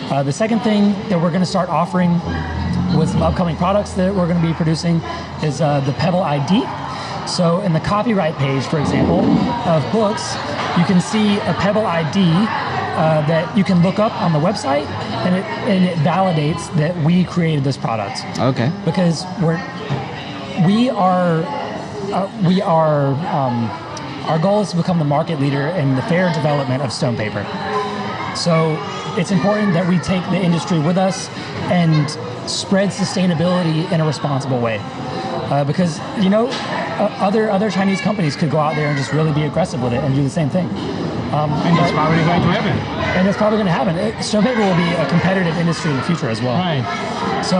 S3: The second thing that we're going to start offering with some upcoming products that we're going to be producing is the Pebble ID. So in the copyright page, for example, of books, you can see a Pebble ID that you can look up on the website, and it validates that we created this product.
S2: Okay.
S3: Because our goal is to become the market leader in the fair development of stone paper. So it's important that we take the industry with us and spread sustainability in a responsible way. Because other Chinese companies could go out there and just really be aggressive with it and do the same thing.
S1: And it's probably going to happen.
S3: And it's probably going to happen. Stone paper will be a competitive industry in the future as well.
S1: Right.
S3: So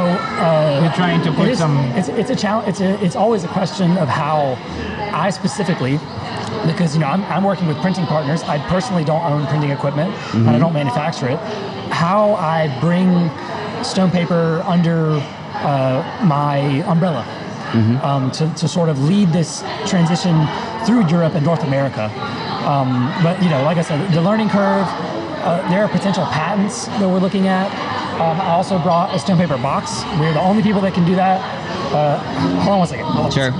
S1: we're trying to put
S3: It's a challenge. It's always a question of how I specifically, because I'm working with printing partners. I personally don't own printing equipment, and I don't manufacture it. How I bring stone paper under my umbrella. To sort of lead this transition through Europe and North America. But like I said, the learning curve, there are potential patents that we're looking at. I also brought a stone paper box. We're the only people that can do that. Hold on one second.
S2: Sure.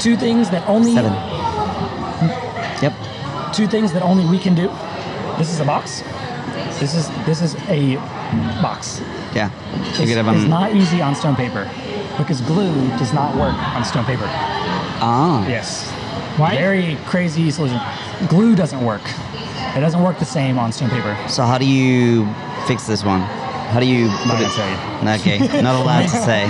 S3: Two things that only
S2: 7. Yep.
S3: two things that only we can do. This is a box. This is a box.
S2: Yeah. You
S3: It's,
S2: could have
S3: it's not easy on stone paper because glue does not work on stone paper.
S2: Ah.
S3: Yes.
S1: Why?
S3: Very crazy solution. Glue doesn't work. It doesn't work the same on stone paper.
S2: So how do you fix this one? How do you
S3: Not
S2: put
S3: gonna
S2: it?
S3: tell you.
S2: Okay, not allowed to say.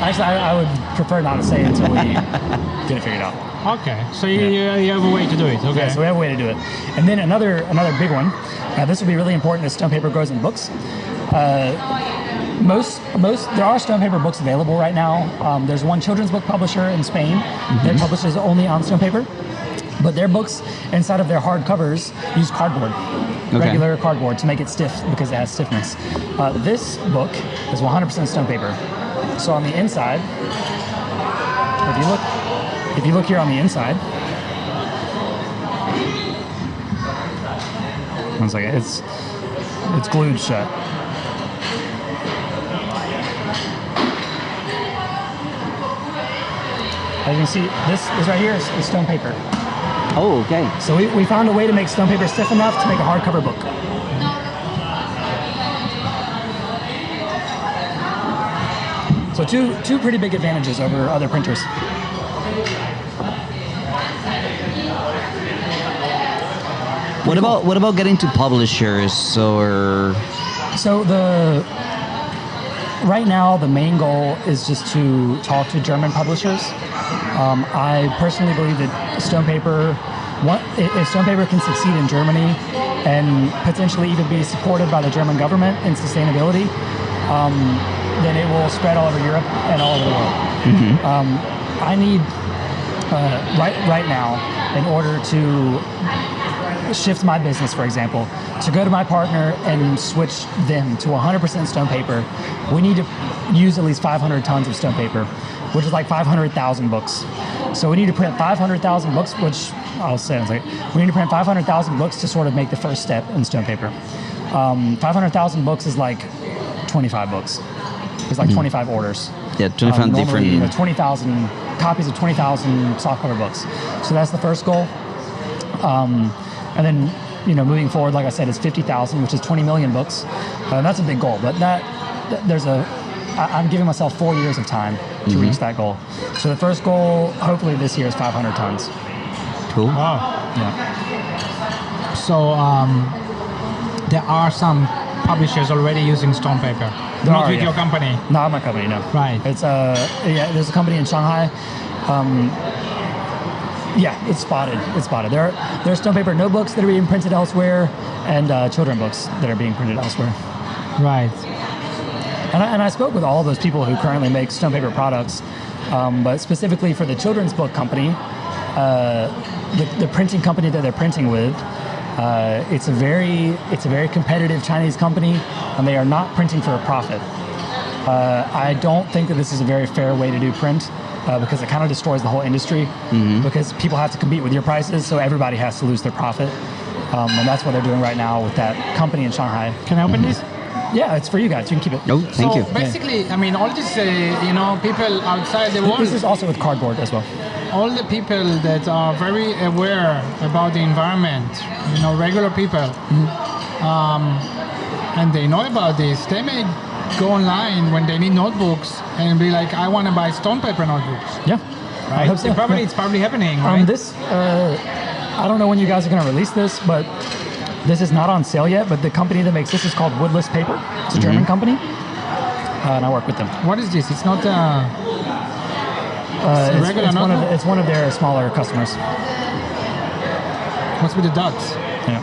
S3: Actually, I would prefer not to say until we get it figured out.
S1: Okay, so you have a way to do it. Okay.
S3: Yeah, so we have a way to do it. And then another big one. This will be really important as stone paper goes in books. Most there are stone paper books available right now. There's one children's book publisher in Spain that publishes only on stone paper, but their books inside of their hard covers use cardboard, regular cardboard to make it stiff because it has stiffness. This book is 100% stone paper. So on the inside, if you look here on the inside, one second, it's glued shut. As you can see, this right here is stone paper.
S2: Oh, okay.
S3: So we found a way to make stone paper stiff enough to make a hardcover book. So two pretty big advantages over other printers.
S2: What about getting to publishers or?
S3: So right now the main goal is just to talk to German publishers. I personally believe that stone paper, if stone paper can succeed in Germany and potentially even be supported by the German government in sustainability, then it will spread all over Europe and all over the world. I need right now, in order to shift my business, for example, to go to my partner and switch them to 100% stone paper, we need to use at least 500 tons of stone paper, which is like 500,000 books. So we need to print 500,000 books, which I'll say in a second. We need to print 500,000 books to sort of make the first step in stone paper. 500,000 books is like 25 books. It's like 25 orders.
S2: Yeah, 25
S3: normally,
S2: different.
S3: 20,000 copies of 20,000 softcover books. So that's the first goal. And then, moving forward, like I said, it's 50,000, which is 20 million books. That's a big goal, but I'm giving myself 4 years of time to reach that goal. So the first goal, hopefully this year, is 500 tons.
S2: Cool.
S1: Wow.
S3: Yeah.
S1: So there are some publishers already using stone paper. Not with your company.
S3: Not my company, no.
S1: Right.
S3: It's there's a company in Shanghai. It's spotted. It's spotted. There are stone paper notebooks that are being printed elsewhere, and children books that are being printed elsewhere.
S1: Right.
S3: And I spoke with all of those people who currently make stone paper products, but specifically for the children's book company, the printing company that they're printing with, it's a very competitive Chinese company, and they are not printing for a profit. I don't think that this is a very fair way to do print. Because it kind of destroys the whole industry, because people have to compete with your prices, so everybody has to lose their profit. And that's what they're doing right now with that company in Shanghai.
S1: Can I open this?
S3: Yeah, it's for you guys. You can keep it.
S2: No, thank you.
S1: So basically, I mean, all these, people outside the world,
S3: This is also with cardboard as well.
S1: all the people that are very aware about the environment, regular people, and they know about this, they may go online when they need notebooks and be like, I want to buy stone paper notebooks.
S3: Yeah.
S1: Right?
S3: I hope so.
S1: It's probably happening, right?
S3: I don't know when you guys are going to release this, but this is not on sale yet, but the company that makes this is called Woodless Paper. It's a German company, and I work with them.
S1: What is this? It's not regular notebook?
S3: It's one of their smaller customers.
S1: What's with the dots?
S3: Yeah.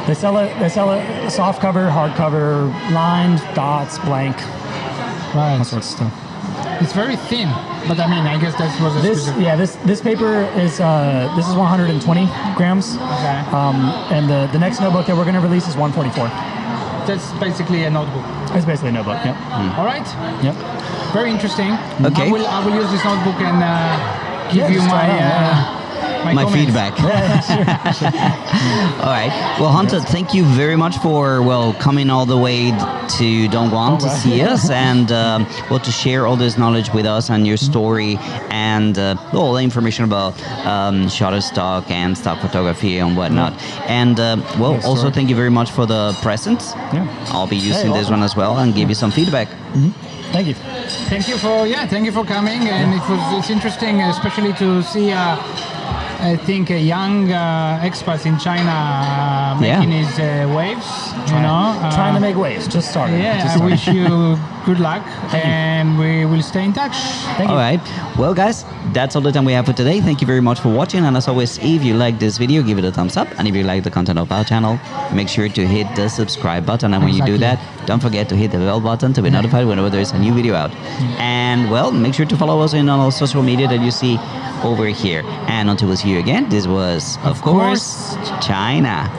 S3: They sell it soft cover, hard cover, lined, dots, blank,
S1: Right.
S3: all sorts of stuff.
S1: It's very thin, but I mean, I guess that was a specific...
S3: This paper is 120 grams.
S1: Okay.
S3: And the next notebook that we're going to release is 144.
S1: That's basically a notebook.
S3: It's basically a notebook. Yep.
S1: All right.
S3: Yep.
S1: Very interesting.
S2: Okay.
S1: I will use this notebook and give you
S3: just try
S1: my
S3: it out,
S2: my
S1: comments.
S2: feedback. All right. Well, Hunter, thank you very much for coming all the way to Dongguan to see us and to share all this knowledge with us and your story and all the information about Shutterstock and stock photography and whatnot. And also
S3: sure.
S2: thank you very much for the presents.
S3: Yeah.
S2: I'll be using this
S3: welcome.
S2: one as well and give you some feedback.
S3: Thank you.
S1: Thank you for coming, and it's interesting, especially to see. I think a young expat in China making his waves.
S3: Trying to make waves. Just started.
S1: Yeah, I wish you good luck, and we will stay in touch.
S3: Thank you.
S2: All right. Well, guys, that's all the time we have for today. Thank you very much for watching. And as always, if you like this video, give it a thumbs up. And if you like the content of our channel, make sure to hit the subscribe button. And when you do that, don't forget to hit the bell button to be notified whenever there's a new video out. And, make sure to follow us on all social media that you see over here. And until we see you again, this was, of course, China.